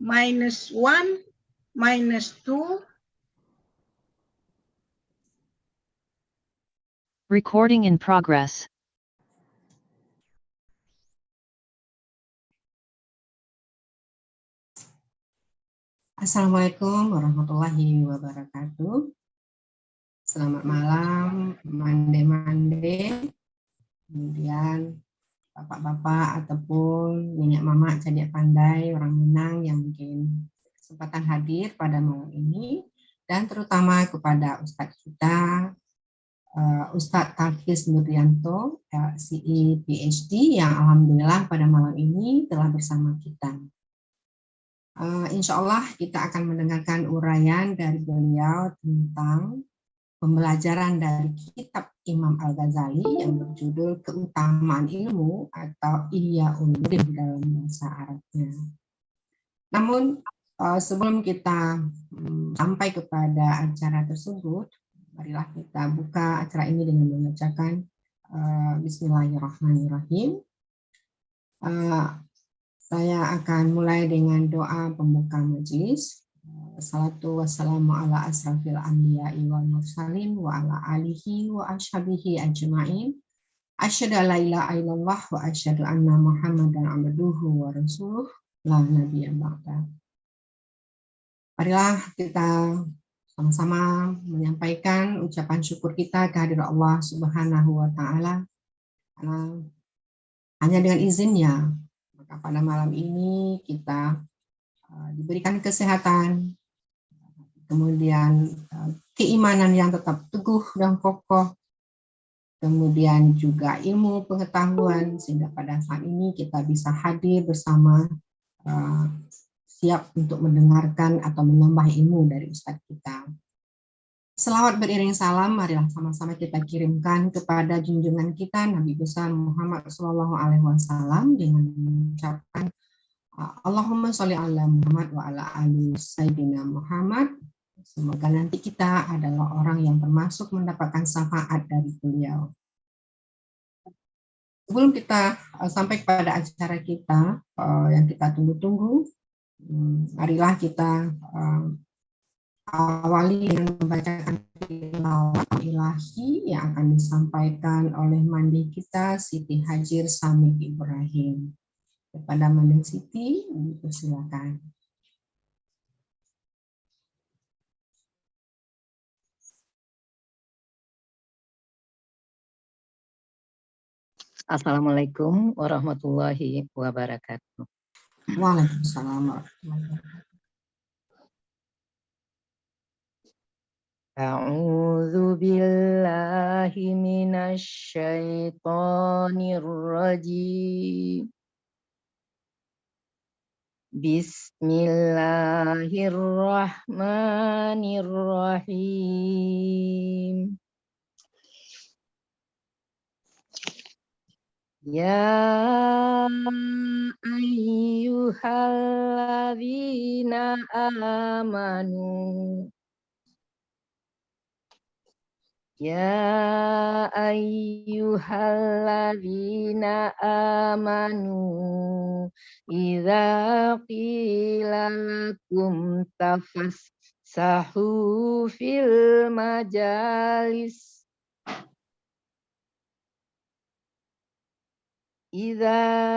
-1, -2. Recording in progress. Assalamualaikum warahmatullahi wabarakatuh. Selamat malam, mande-mande. Kemudian bapak-bapak ataupun nenek mama cadik pandai orang Minang yang mungkin kesempatan hadir pada malam ini, dan terutama kepada Ustadz kita, Ustadz Talkis Nuryanto, LCE PhD, yang alhamdulillah pada malam ini telah bersama kita. Insya Allah kita akan mendengarkan uraian dari beliau tentang pembelajaran dari kitab Imam Al-Ghazali yang berjudul Keutamaan Ilmu atau Ihya Ulumuddin dalam bahasa Arabnya. Namun sebelum kita sampai kepada acara tersebut, marilah kita buka acara ini dengan membacakan Bismillahirrahmanirrahim. Saya akan mulai dengan doa pembuka majelis. Wassalatu wassalamu ala asrafil anbiya'i wal mursalin wa ala alihi wa ashabihi ajma'in. Asyhadu an la ilaha illallah wa asyhadu anna Muhammadan abduhu wa rasuluh la nabiyya ba'da. Marilah kita sama-sama menyampaikan ucapan syukur kita kehadirat Allah Subhanahu wa taala. Hanya dengan izinnya maka pada malam ini kita diberikan kesehatan, kemudian keimanan yang tetap teguh dan kokoh, kemudian juga ilmu pengetahuan, sehingga pada saat ini kita bisa hadir bersama, siap untuk mendengarkan atau menambah ilmu dari Ustadz kita. Selawat beriring salam, marilah sama-sama kita kirimkan kepada junjungan kita Nabi besar Muhammad SAW dengan mengucapkan Allahumma sholli ala Muhammad wa ala ali Sayyidina Muhammad. Semoga nanti kita adalah orang yang termasuk mendapatkan syafaat dari beliau. Sebelum kita sampai kepada acara kita yang kita tunggu-tunggu, marilah kita awali dengan membacakan tilawah ilahi yang akan disampaikan oleh mandi kita Siti Hajir Samik Ibrahim. Kepada Mandi Siti, silakan. Assalamualaikum warahmatullahi wabarakatuh. Waalaikumsalam warahmatullahi wabarakatuh. A'udzu billahi minasy syaithanir rajim. Bismillahirrahmanirrahim. Ya ayyuhalladzina amanu. Ya ayyuhalladzina amanu idza qila lakum tafassahu fil majalis idza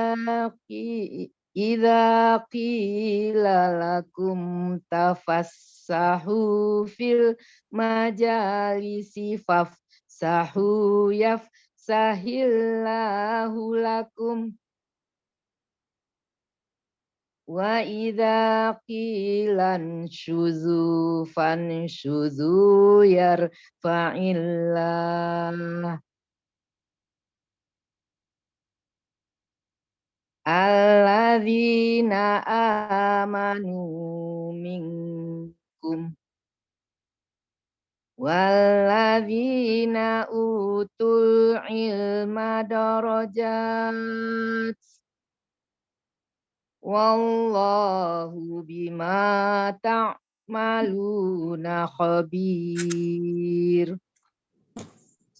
qila lakum tafassahu fil majalisi fafsahu yafsahillahu lakum wa idza qilan syuzu fanshuzu yarfa'illah alladzina amanu minkum walladzina utul ilma darajat wallahu bima ta'maluna khabir.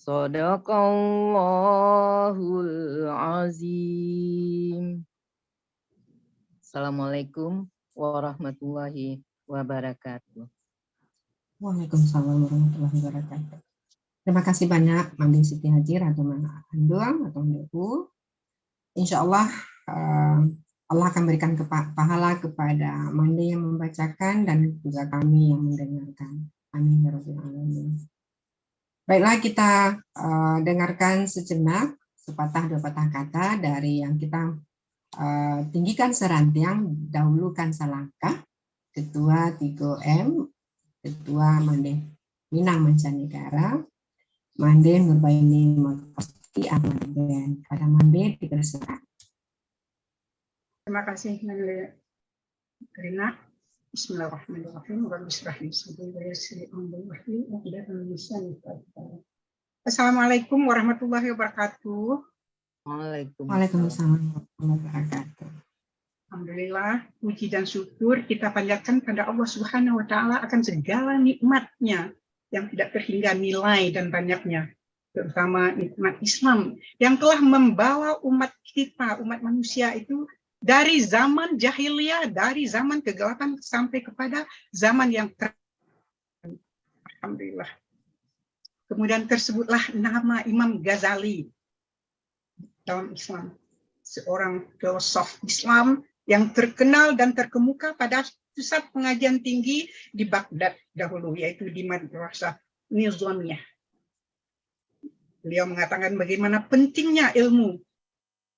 Shadaqallahul azim. Assalamualaikum warahmatullahi wabarakatuh. Waalaikumsalam warahmatullahi wabarakatuh. Terima kasih banyak Mandi Siti Haji atau Andul atau Ndebu. Insya Allah Allah akan berikan pahala kepada Mandi yang membacakan dan juga kami yang mendengarkan. Amin ya rabbal alamin. Baiklah, kita dengarkan sejenak sepatah dua patah kata dari yang kita tinggikan serantiang, dahulukan selangkah, Ketua 3M, Ketua Mandi Minang Mancanegara, Mande Nurbaini Makasti Ahmad Ben. Pada Mande dipersilakan. Terima kasih Mande Rina. Bismillahirrahmanirrahim. Rabbi shrah li sadri wa yassir li amri wahlul 'uqdatam min lisani yafqahu. Assalamualaikum warahmatullahi wabarakatuh. Waalaikumsalam warahmatullahi wabarakatuh. Alhamdulillah, puji dan syukur kita panjatkan pada Allah Subhanahu wa taala akan segala nikmatnya yang tidak terhingga nilai dan banyaknya, terutama nikmat Islam yang telah membawa umat kita, umat manusia itu dari zaman jahiliyah, dari zaman kegelapan sampai kepada zaman yang Alhamdulillah. Kemudian tersebutlah nama Imam Ghazali dalam Islam, seorang filosof Islam yang terkenal dan terkemuka pada pusat pengajian tinggi di Baghdad dahulu, yaitu di Madrasah Nizamiyah. Beliau mengatakan bagaimana pentingnya ilmu.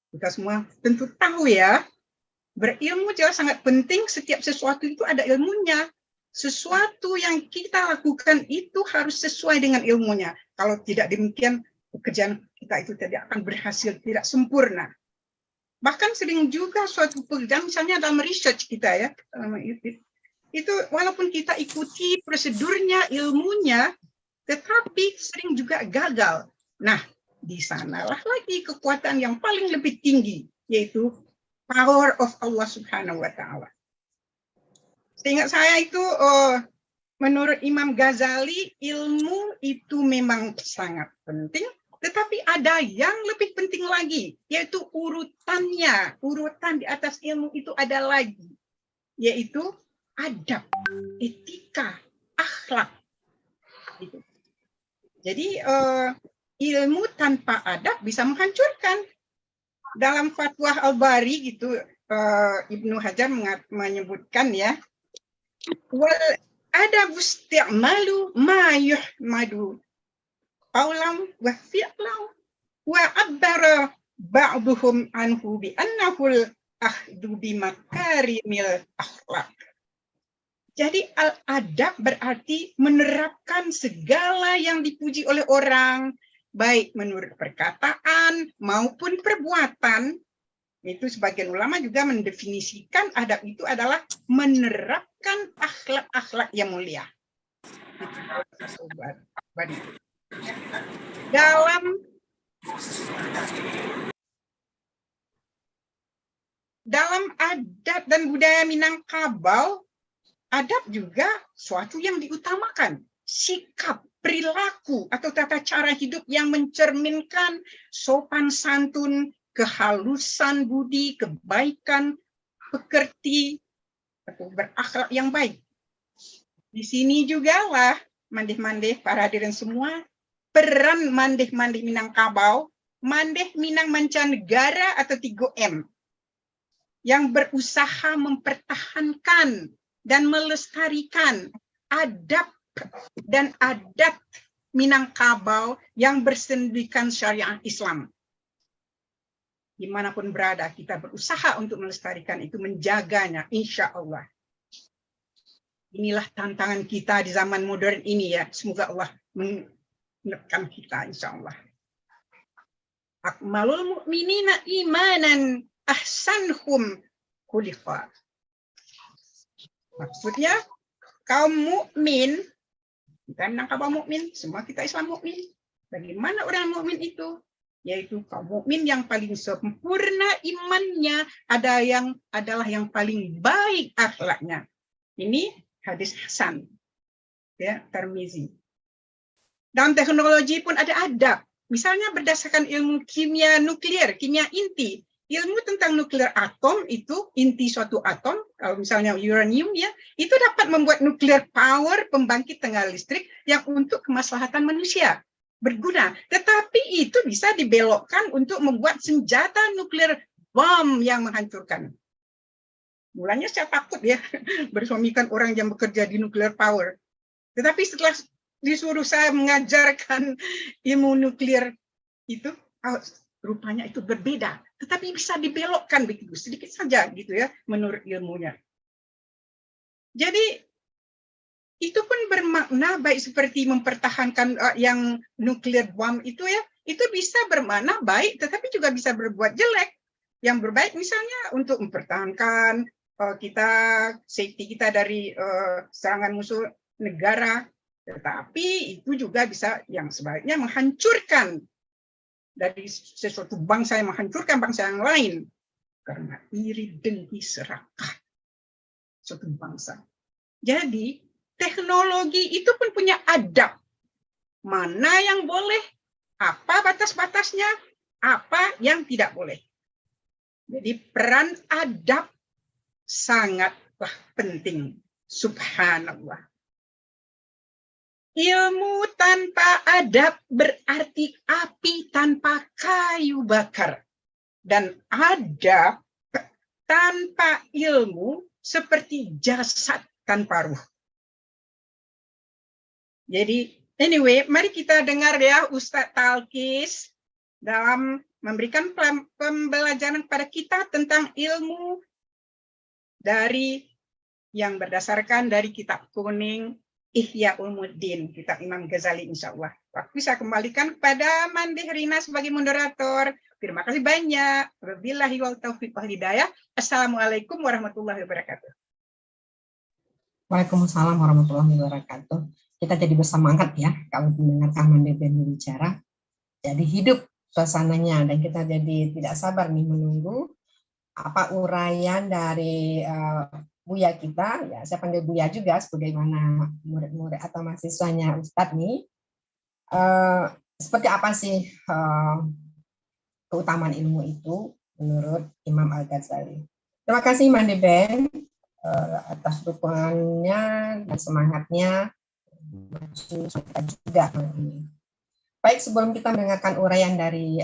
Kita semua tentu tahu ya, berilmu jelas sangat penting, setiap sesuatu itu ada ilmunya. Sesuatu yang kita lakukan itu harus sesuai dengan ilmunya. Kalau tidak demikian, pekerjaan kita itu tidak akan berhasil, tidak sempurna. Bahkan sering juga suatu pekerjaan, misalnya dalam research kita ya, itu walaupun kita ikuti prosedurnya, ilmunya, tetapi sering juga gagal. Nah, di sanalah lagi kekuatan yang paling lebih tinggi, yaitu power of Allah Subhanahu wa Ta'ala. Seingat saya itu, menurut Imam Ghazali, ilmu itu memang sangat penting. Tetapi ada yang lebih penting lagi, yaitu urutannya. Urutan di atas ilmu itu ada lagi, yaitu adab, etika, akhlak. Gitu. Jadi ilmu tanpa adab bisa menghancurkan. Dalam Fatwa Al-Bari gitu, Ibnu Hajar menyebutkan ya, wal adabu isti'malu ma yuhmadu qawlan wa fi'lan wa abbara ba'duhum anhu bi annahu al-ahdu bi makarimil akhlak. Jadi al-adab berarti menerapkan segala yang dipuji oleh orang, baik menurut perkataan maupun perbuatan. Itu sebagian ulama juga mendefinisikan adab itu adalah menerapkan akhlak-akhlak yang mulia. Dalam adat dan budaya Minangkabau, adab juga suatu yang diutamakan. Sikap, perilaku, atau tata cara hidup yang mencerminkan sopan santun, kehalusan budi, kebaikan, pekerti, atau berakhlak yang baik. Di sini juga lah, mandeh-mandeh para hadirin semua, peran mandeh-mandeh Minangkabau, mandeh Minang Mancanegara atau 3M, yang berusaha mempertahankan dan melestarikan adab dan adat Minangkabau yang bersendikan syariat Islam. Dimanapun berada, kita berusaha untuk melestarikan itu, menjaganya, insya Allah. Inilah tantangan kita di zaman modern ini ya. Semoga Allah menekan kita, insya Allah. Akmalul mu'minina imanan ahsanhum khuliqa. Maksudnya, kaum mukmin, kita Minangkabau mukmin, semua kita Islam mukmin. Bagaimana orang mukmin itu? Yaitu kaum mukmin yang paling sempurna imannya, adalah yang paling baik akhlaknya. Ini hadis Hasan, ya, Tirmizi. Dalam teknologi pun ada adab. Misalnya berdasarkan ilmu kimia nuklir, kimia inti, ilmu tentang nuklir atom itu, inti suatu atom, kalau misalnya uranium ya, itu dapat membuat nuklir power, pembangkit tenaga listrik yang untuk kemaslahatan manusia berguna. Tetapi itu bisa dibelokkan untuk membuat senjata nuklir bom yang menghancurkan. Mulanya saya takut ya bersuamikan orang yang bekerja di nuklir power. Tetapi setelah disuruh saya mengajarkan ilmu nuklir itu, rupanya itu berbeda, tetapi bisa dibelokkan begitu sedikit saja gitu ya menurut ilmunya. Jadi itu pun bermakna baik seperti mempertahankan yang nuklir bom itu ya, itu bisa bermakna baik tetapi juga bisa berbuat jelek. Yang berbaik misalnya untuk mempertahankan kita safety kita dari serangan musuh negara, tetapi itu juga bisa yang sebaliknya menghancurkan dari sesuatu bangsa yang menghancurkan bangsa yang lain karena iri dengki serakah suatu bangsa. Jadi teknologi itu pun punya adab. Mana yang boleh, apa batas-batasnya, apa yang tidak boleh. Jadi peran adab sangatlah penting. Subhanallah. Ilmu tanpa adab berarti api tanpa kayu bakar. Dan adab tanpa ilmu seperti jasad tanpa ruh. Jadi, anyway, mari kita dengar ya Ustadz Talkis dalam memberikan pembelajaran kepada kita tentang ilmu dari yang berdasarkan dari kitab kuning Ihya Ulumuddin, kitab Imam Ghazali insya Allah. Waktu saya kembalikan kepada Mandi Rina sebagai moderator. Terima kasih banyak. Wabillahi wal taufiq wal hidayah. Assalamualaikum warahmatullahi wabarakatuh. Waalaikumsalam warahmatullahi wabarakatuh. Kita jadi bersemangat ya kalau mendengarkan Mandi berbicara. Jadi hidup suasananya dan kita jadi tidak sabar nih menunggu apa uraian dari Buya kita, ya saya panggil Buya juga sebagaimana murid-murid atau mahasiswanya Ustadz nih, seperti apa sih keutamaan ilmu itu menurut Imam Al-Ghazali. Terima kasih Mandi Ben atas dukungannya dan semangatnya juga ini. Baik, sebelum kita mendengarkan uraian dari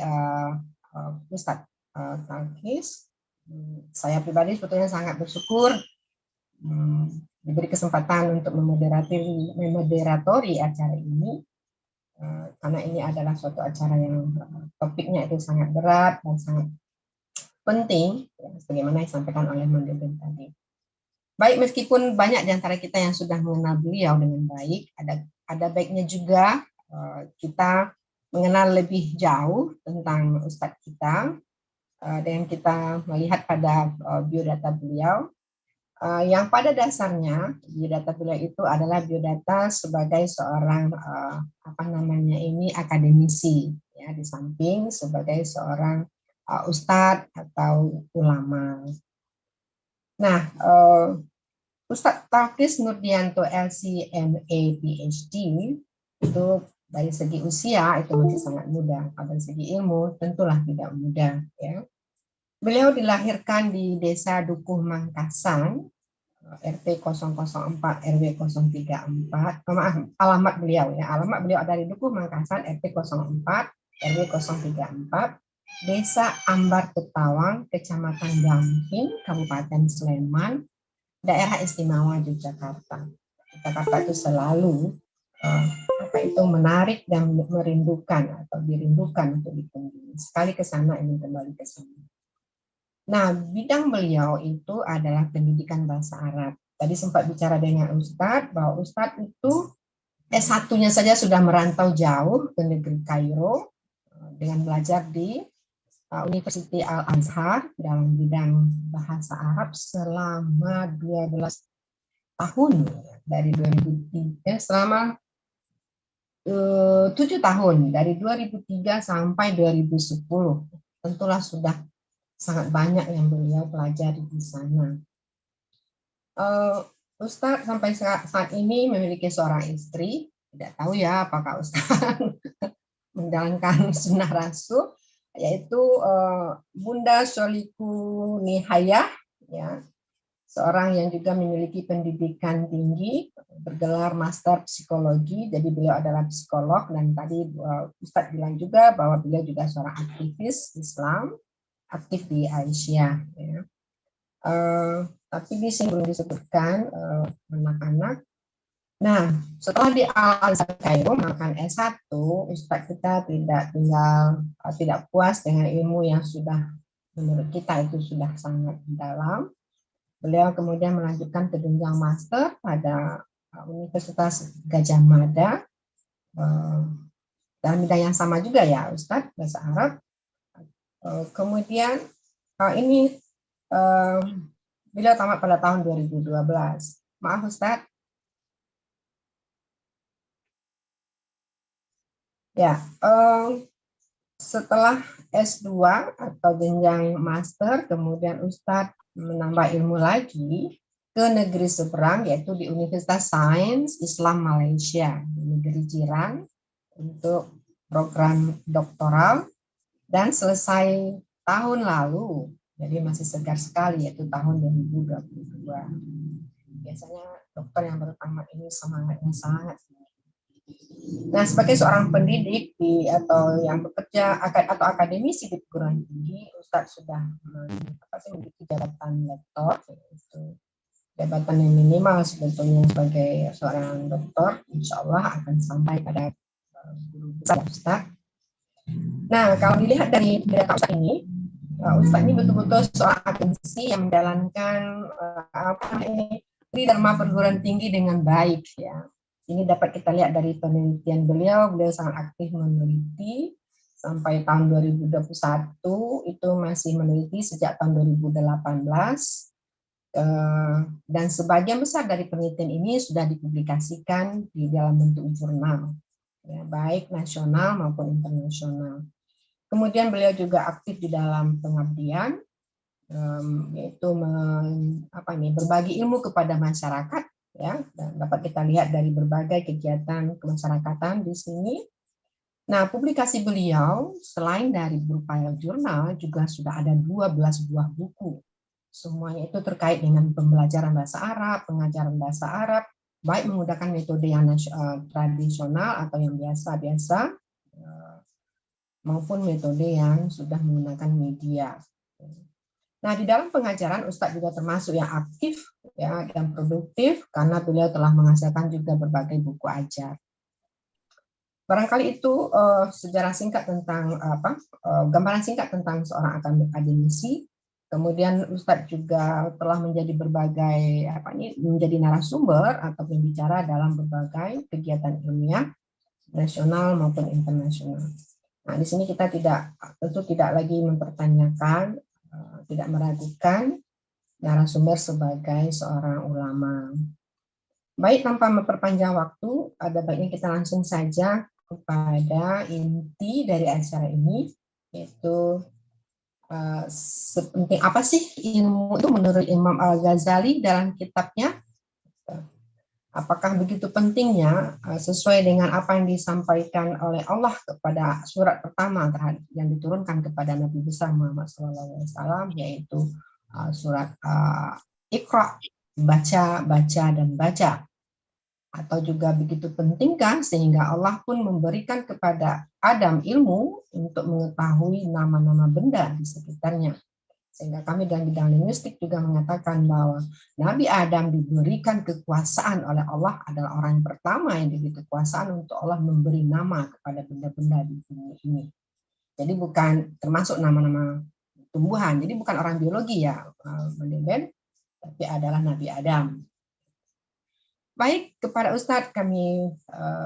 Ustadz Talkis, saya pribadi sebetulnya sangat bersyukur diberi kesempatan untuk memoderatori acara ini karena ini adalah suatu acara yang topiknya itu sangat berat dan sangat penting ya, sebagaimana disampaikan oleh Mandeben tadi. Baik, meskipun banyak di antara kita yang sudah mengenal beliau dengan baik, ada baiknya juga kita mengenal lebih jauh tentang Ustadz kita dengan kita melihat pada biodata beliau. Yang pada dasarnya biodata beliau itu adalah biodata sebagai seorang akademisi ya, di samping sebagai seorang ustadz atau ulama. Nah, Ustadz Talkis Nurdianto LCMA PhD itu dari segi usia itu masih sangat muda, pada segi ilmu tentulah tidak muda ya. Beliau dilahirkan di Desa Dukuh Mangkasan, RT 004 RW 034. Maaf, alamat beliau ya. Alamat beliau dari Dukuh Mangkasan RT 04 RW 034, Desa Ambar Ketawang, Kecamatan Gamping, Kabupaten Sleman, Daerah Istimewa Yogyakarta. Yogyakarta itu selalu menarik dan merindukan atau dirindukan untuk dikunjungi. Sekali ke sana ingin kembali ke sana. Nah, bidang beliau itu adalah pendidikan bahasa Arab. Tadi sempat bicara dengan Ustadz bahwa Ustadz itu S1-nya saja sudah merantau jauh ke negeri Kairo dengan belajar di University Al-Azhar dalam bidang bahasa Arab selama 12 tahun dari 2003 selama 7 tahun dari 2003 sampai 2010. Tentulah sudah sangat banyak yang beliau pelajari di sana. Ustadz sampai saat ini memiliki seorang istri. Tidak tahu ya apakah Ustadz menjalankan sunnah Rasul yaitu Bunda Soliku Nihayah, ya, seorang yang juga memiliki pendidikan tinggi, bergelar Master Psikologi, jadi beliau adalah psikolog, dan tadi Ustadz bilang juga bahwa beliau juga seorang aktivis Islam, aktif di Aisyah. Ya. Tapi di sini belum disebutkan anak-anak. Nah, setelah di Al-Azhar Kairo makan S1, Ustadz kita tidak puas dengan ilmu yang sudah menurut kita itu sudah sangat dalam. Beliau kemudian melanjutkan ke jenjang master pada Universitas Gadjah Mada, dalam bidang yang sama juga ya Ustadz, bahasa Arab. Kemudian ini beliau tamat pada tahun 2012. Maaf Ustadz. Ya, setelah S2 atau jenjang master, kemudian Ustadz menambah ilmu lagi ke negeri seberang, yaitu di Universitas Sains Islam Malaysia, di negeri jiran, untuk program doktoral, dan selesai tahun lalu, jadi masih segar sekali, yaitu tahun 2022. Biasanya dokter yang baru tamat ini semangatnya sangat tinggi. Nah, sebagai seorang pendidik atau yang bekerja atau akademisi di perguruan tinggi, Ustadz sudah memiliki jabatan lektor, yaitu jabatan yang minimal sebetulnya sebagai seorang dokter, insya Allah akan sampai pada guru besar Ustadz. Nah, kalau dilihat dari data Ustadz ini betul-betul seorang akademisi yang menjalankan Dharma perguruan tinggi dengan baik, ya. Ini dapat kita lihat dari penelitian beliau sangat aktif meneliti sampai tahun 2021, itu masih meneliti sejak tahun 2018, dan sebagian besar dari penelitian ini sudah dipublikasikan di dalam bentuk jurnal, ya, baik nasional maupun internasional. Kemudian beliau juga aktif di dalam pengabdian, yaitu berbagi ilmu kepada masyarakat. Ya, dan dapat kita lihat dari berbagai kegiatan kemasyarakatan di sini. Nah, publikasi beliau selain dari berupa jurnal juga sudah ada 12 buah buku. Semuanya itu terkait dengan pembelajaran bahasa Arab, pengajaran bahasa Arab, baik menggunakan metode yang tradisional atau yang biasa-biasa, maupun metode yang sudah menggunakan media. Nah, di dalam pengajaran Ustadz juga termasuk yang aktif, ya, dan produktif karena beliau telah menghasilkan juga berbagai buku ajar. Barangkali itu sejarah singkat tentang gambaran singkat tentang seorang akademisi. Kemudian Ustadz juga telah menjadi berbagai menjadi narasumber atau pembicara dalam berbagai kegiatan ilmiah nasional maupun internasional. Nah, di sini kita tentu tidak lagi mempertanyakan, tidak meragukan narasumber sebagai seorang ulama. Baik, tanpa memperpanjang waktu, ada baiknya kita langsung saja kepada inti dari acara ini, yaitu sepenting apa sih ilmu itu menurut Imam Al-Ghazali dalam kitabnya. Apakah begitu pentingnya sesuai dengan apa yang disampaikan oleh Allah kepada surat pertama yang diturunkan kepada Nabi besar Muhammad SAW, yaitu surat Iqra, baca dan baca. Atau juga begitu pentingkah sehingga Allah pun memberikan kepada Adam ilmu untuk mengetahui nama-nama benda di sekitarnya. Sehingga kami dalam bidang linguistik juga mengatakan bahwa Nabi Adam diberikan kekuasaan oleh Allah, adalah orang yang pertama yang diberi kekuasaan untuk Allah memberi nama kepada benda-benda di bumi ini. Jadi bukan termasuk nama-nama tumbuhan, jadi bukan orang biologi ya, tapi adalah Nabi Adam. Baik, kepada Ustadz kami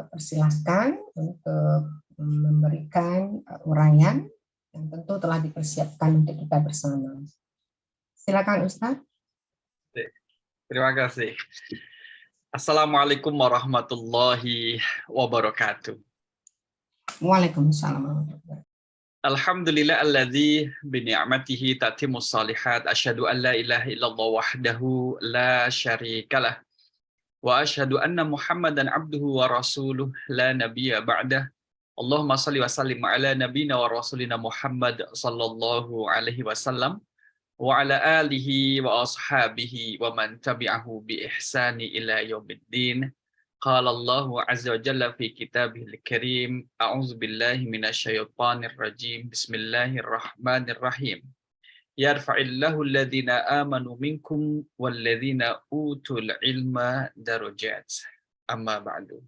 persilahkan untuk memberikan uraian yang tentu telah dipersiapkan untuk kita bersama. Silakan Ustadz. Terima kasih. Assalamualaikum warahmatullahi wabarakatuh. Waalaikumsalam warahmatullahi wabarakatuh. Alhamdulillah alladzi bi ni'matihi tatimmus shalihat. Asyhadu an la ilaha illallah wahdahu la syarikalah. Wa asyhadu anna Muhammadan abduhu wa rasuluh la nabiyya ba'dah. Allahumma salli wa sallim ala nabiyina wa rasulina Muhammad sallallahu alaihi wasallam wa ala alihi wa ashabihi wa man tabi'ahu bi ihsani ila yaumiddin. Qala Allahu azza wa jalla fi kitabihil karim, a'udzu billahi minasyaitonir rajim. Bismillahirrahmanirrahim. Yarfa'illahu alladhina amanu minkum walladhina utul ilma darajat. Amma ba'du.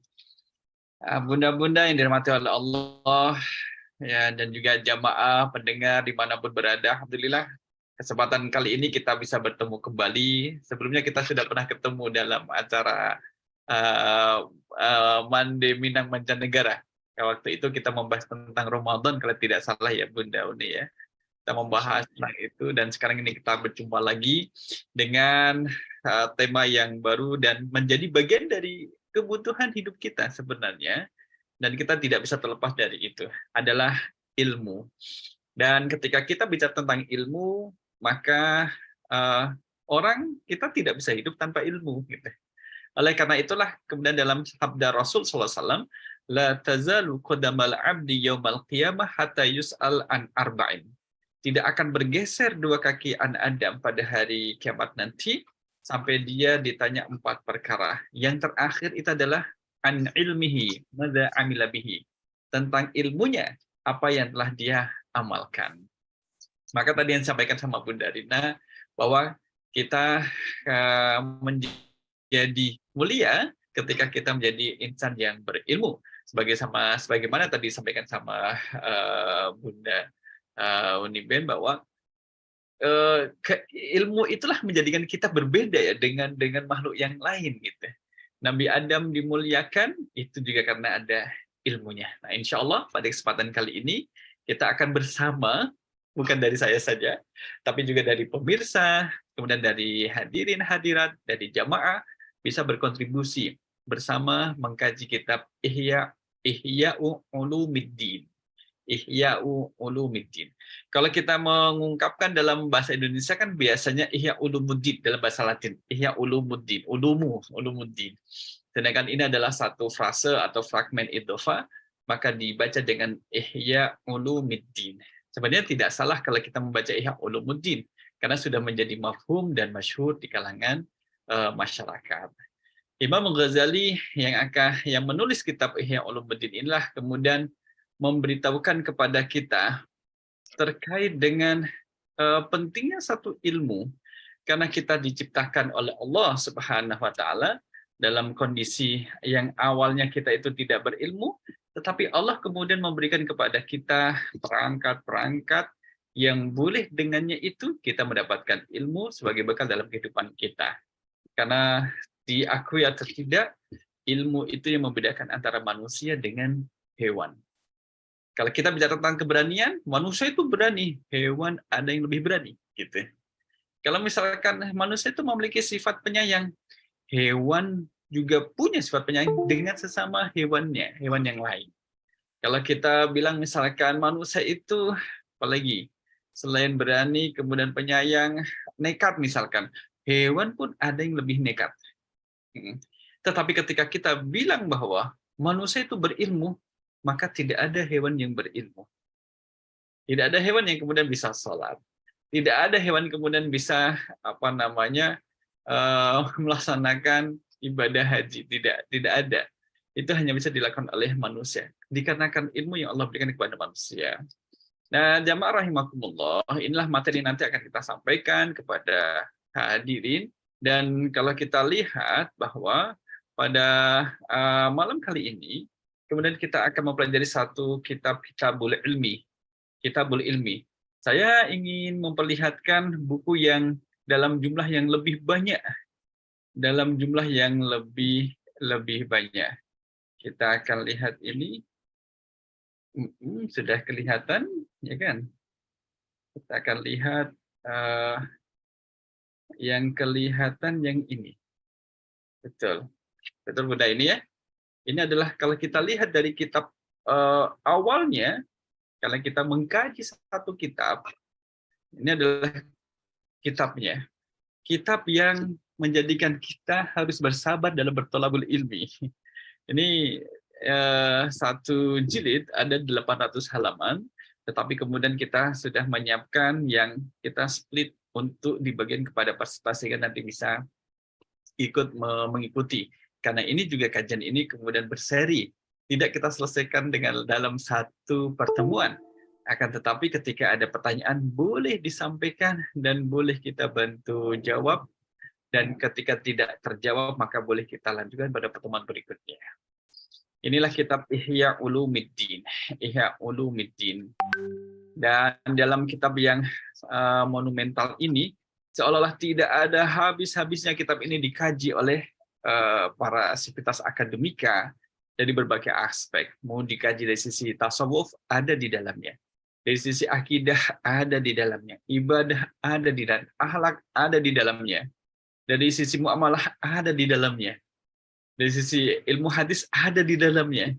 Bunda-bunda yang dirahmati oleh Allah ya, dan juga jamaah pendengar dimanapun berada, alhamdulillah kesempatan kali ini kita bisa bertemu kembali. Sebelumnya kita sudah pernah ketemu dalam acara Mande Minang Mancanegara. Waktu itu kita membahas tentang Ramadan kalau tidak salah ya Bunda Uni ya. Kita membahas tentang itu, dan sekarang ini kita berjumpa lagi dengan tema yang baru dan menjadi bagian dari kebutuhan hidup kita sebenarnya, dan kita tidak bisa terlepas dari itu, adalah ilmu. Dan ketika kita bicara tentang ilmu, maka kita tidak bisa hidup tanpa ilmu gitu. Oleh karena itulah kemudian dalam sabda Rasul SAW, la tazalu qadamal abdi yaumal qiyamah hatta yus'al an arba'in. Tidak akan bergeser dua kaki anak Adam pada hari kiamat nanti sampai dia ditanya 4 perkara. Yang terakhir itu adalah an ilmihi madza amila bihi, tentang ilmunya, apa yang telah dia amalkan. Maka tadi yang disampaikan sama Bunda Rina bahwa kita menjadi mulia ketika kita menjadi insan yang berilmu, sebagaimana tadi disampaikan sama Bunda Uniben bahwa ilmu itulah menjadikan kita berbeda ya dengan makhluk yang lain gitu. Nabi Adam dimuliakan itu juga karena ada ilmunya. Nah, insya Allah pada kesempatan kali ini kita akan bersama, bukan dari saya saja, tapi juga dari pemirsa, kemudian dari hadirin hadirat, dari jamaah, bisa berkontribusi bersama mengkaji kitab Ihya'u Ulumiddin. Ihya'u Ulumiddin. Kalau kita mengungkapkan dalam bahasa Indonesia kan biasanya Ihya Ulumuddin dalam bahasa Latin. Ihya Ulumuddin, Ulumuddin. Sedangkan ini adalah satu frase atau fragmen idhofa, maka dibaca dengan Ihya Ulumiddin. Sebenarnya tidak salah kalau kita membaca Ihya Ulumuddin, karena sudah menjadi mafhum dan masyhur di kalangan masyarakat. Imam Ghazali yang menulis kitab Ihya Ulumuddin inilah kemudian memberitahukan kepada kita terkait dengan pentingnya satu ilmu, karena kita diciptakan oleh Allah Subhanahu wa taala dalam kondisi yang awalnya kita itu tidak berilmu, tetapi Allah kemudian memberikan kepada kita perangkat-perangkat yang boleh dengannya itu kita mendapatkan ilmu sebagai bekal dalam kehidupan kita. Karena diakui atau tidak, ilmu itu yang membedakan antara manusia dengan hewan. Kalau kita bicara tentang keberanian, manusia itu berani, hewan ada yang lebih berani, gitu. Kalau misalkan manusia itu memiliki sifat penyayang, hewan juga punya sifat penyayang dengan sesama hewannya, hewan yang lain. Kalau kita bilang misalkan manusia itu, apalagi selain berani, kemudian penyayang, nekat misalkan, hewan pun ada yang lebih nekat. Tetapi ketika kita bilang bahwa manusia itu berilmu, maka tidak ada hewan yang berilmu. Tidak ada hewan yang kemudian bisa sholat. Tidak ada hewan kemudian bisa melaksanakan ibadah haji. Tidak ada. Itu hanya bisa dilakukan oleh manusia. Dikarenakan ilmu yang Allah berikan kepada manusia. Nah, jamaah rahimakumullah, inilah materi nanti akan kita sampaikan kepada hadirin. Dan kalau kita lihat bahwa pada malam kali ini, kemudian kita akan mempelajari satu Kitabul Ilmi. Kitabul Ilmi. Saya ingin memperlihatkan buku yang dalam jumlah yang lebih banyak. Dalam jumlah yang lebih banyak. Kita akan lihat ini. Sudah kelihatan, ya kan? Kita akan lihat yang kelihatan yang ini. Betul. Betul Bunda ini ya? Ini adalah kalau kita lihat dari kitab awalnya, kalau kita mengkaji satu kitab, ini adalah kitabnya. Kitab yang menjadikan kita harus bersabar dalam bertolabul ilmi. Ini satu jilid ada 800 halaman, tetapi kemudian kita sudah menyiapkan yang kita split untuk dibagikan kepada peserta sehingga nanti bisa ikut mengikuti. Karena ini juga kajian ini kemudian berseri, tidak kita selesaikan dengan dalam satu pertemuan. Akan tetapi ketika ada pertanyaan boleh disampaikan dan boleh kita bantu jawab, dan ketika tidak terjawab maka boleh kita lanjutkan pada pertemuan berikutnya. Inilah kitab Ihya Ulumuddin. Ihya Ulumuddin. Dan dalam kitab yang monumental ini seolah-olah tidak ada habis-habisnya kitab ini dikaji oleh para sivitas akademika dari berbagai aspek. Mau dikaji dari sisi tasawuf ada di dalamnya, dari sisi akidah ada di dalamnya, ibadah ada di dalamnya, akhlak ada di dalamnya, dari sisi muamalah ada di dalamnya, dari sisi ilmu hadis ada di dalamnya.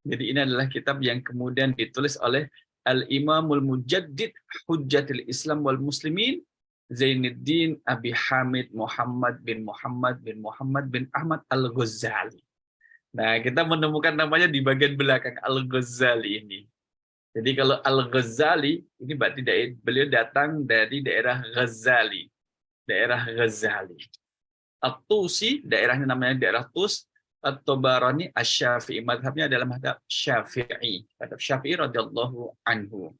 Jadi ini adalah kitab yang kemudian ditulis oleh Al-Imamul Mujaddid Hujjatul Islam wal Muslimin Zainuddin Abi Hamid Muhammad bin Ahmad Al-Ghazali. Nah, kita menemukan namanya di bagian belakang Al-Ghazali ini. Jadi kalau Al-Ghazali ini berarti beliau datang dari daerah Ghazali. Daerah Ghazali. At-Tusi, daerahnya namanya daerah Tus. At-Tabarani Asy-Syafi'i, madhabnya adalah madhab Syafi'i. Madhab Syafi'i radhiyallahu anhu.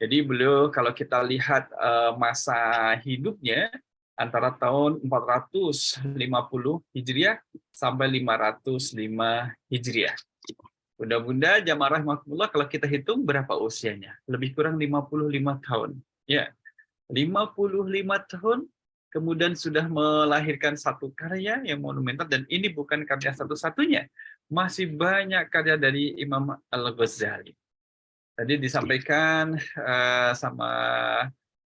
Jadi beliau kalau kita lihat masa hidupnya antara tahun 450 Hijriah sampai 505 Hijriah. Bunda-bunda jamaah rahmatullah, kalau kita hitung berapa usianya? Lebih kurang 55 tahun. Ya, 55 tahun kemudian sudah melahirkan satu karya yang monumental, dan ini bukan karya satu-satunya. Masih banyak karya dari Imam Al-Ghazali. Tadi disampaikan sama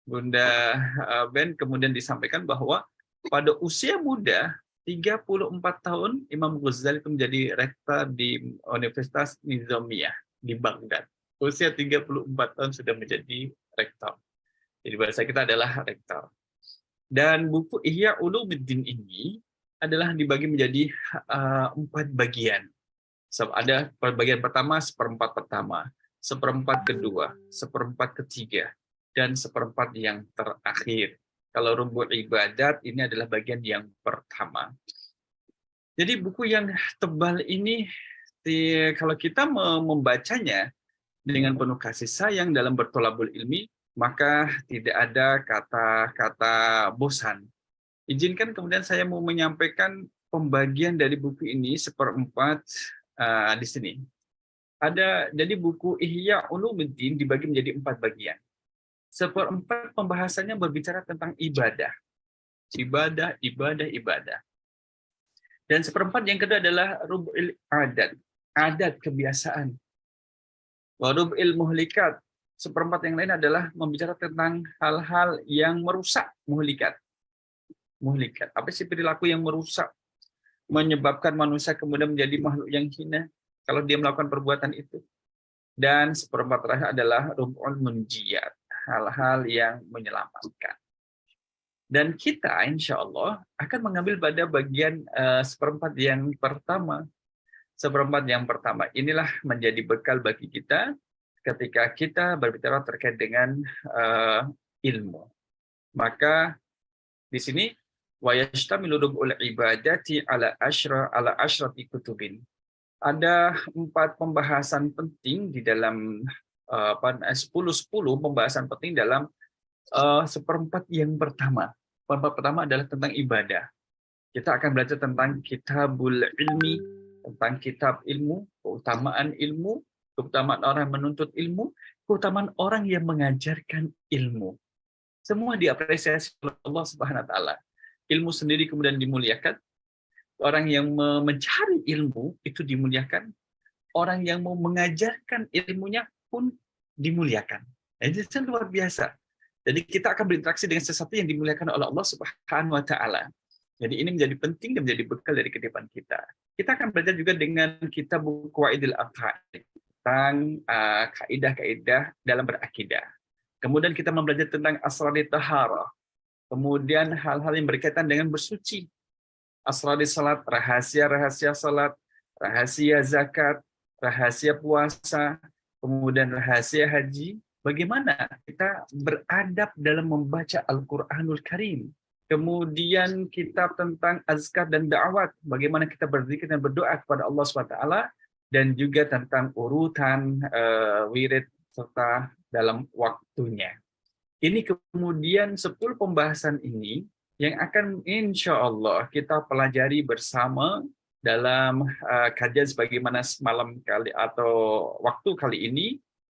Bunda Ben, kemudian disampaikan bahwa pada usia muda 34 tahun Imam Ghazali itu menjadi rektor di Universitas Nizamiyah di Baghdad. Usia 34 tahun sudah menjadi rektor. Jadi bahasa kita adalah rektor. Dan buku Ihya Ulumuddin ini adalah dibagi menjadi 4 bagian. Ada bagian pertama, seperempat pertama, seperempat kedua, seperempat ketiga, dan seperempat yang terakhir. Kalau Rubu'ul Ibadat ini adalah bagian yang pertama. Jadi buku yang tebal ini, kalau kita membacanya dengan penuh kasih sayang dalam bertolabul ilmi, maka tidak ada kata-kata bosan. Izinkan kemudian saya mau menyampaikan pembagian dari buku ini seperempat di sini. Jadi buku Ihya Ulumuddin dibagi menjadi 4 bagian. Seperempat pembahasannya berbicara tentang ibadah. Ibadah. Dan seperempat yang kedua adalah Rub'il adat kebiasaan. Wa Rub'il muhlikat. Seperempat yang lain adalah membicarakan tentang hal-hal yang merusak muhlikat. Apa sih perilaku yang merusak, menyebabkan manusia kemudian menjadi makhluk yang hina kalau dia melakukan perbuatan itu. Dan seperempat terakhir adalah Rub'ul munjiyat, hal-hal yang menyelamatkan. Dan kita insya Allah akan mengambil pada bagian seperempat yang pertama. Seperempat yang pertama inilah menjadi bekal bagi kita ketika kita berbicara terkait dengan ilmu. Maka di sini wa yashtamilu rub'ul ibadati ala asyrati kutubin. Ada 4 pembahasan penting di dalam 10 pembahasan penting dalam seperempat yang pertama. Seperempat pertama adalah tentang ibadah. Kita akan belajar tentang kitabul ilmi, tentang kitab ilmu, keutamaan ilmu, keutamaan orang yang menuntut ilmu, keutamaan orang yang mengajarkan ilmu. Semua diapresiasi oleh Allah Subhanahu wa taala. Ilmu sendiri kemudian dimuliakan. Orang yang mencari ilmu itu dimuliakan. Orang yang mau mengajarkan ilmunya pun dimuliakan. Ini luar biasa. Jadi kita akan berinteraksi dengan sesuatu yang dimuliakan oleh Allah Subhanahu wa taala. Jadi ini menjadi penting dan menjadi bekal dari kehidupan kita. Kita akan belajar juga dengan kitab Qawaidul Aqaid tentang kaidah-kaidah dalam berakidah. Kemudian kita mempelajari tentang asrar taharah. Kemudian hal-hal yang berkaitan dengan bersuci. Asrar salat, rahasia-rahasia salat, rahasia zakat, rahasia puasa, kemudian rahasia haji, bagaimana kita beradab dalam membaca Al-Quranul Karim. Kemudian kitab tentang azkar dan da'wat, bagaimana kita berzikir dan berdoa kepada Allah SWT, dan juga tentang urutan wirid serta dalam waktunya. Ini kemudian 10 pembahasan ini yang akan insya Allah kita pelajari bersama dalam kajian sebagaimana semalam kali atau waktu kali ini,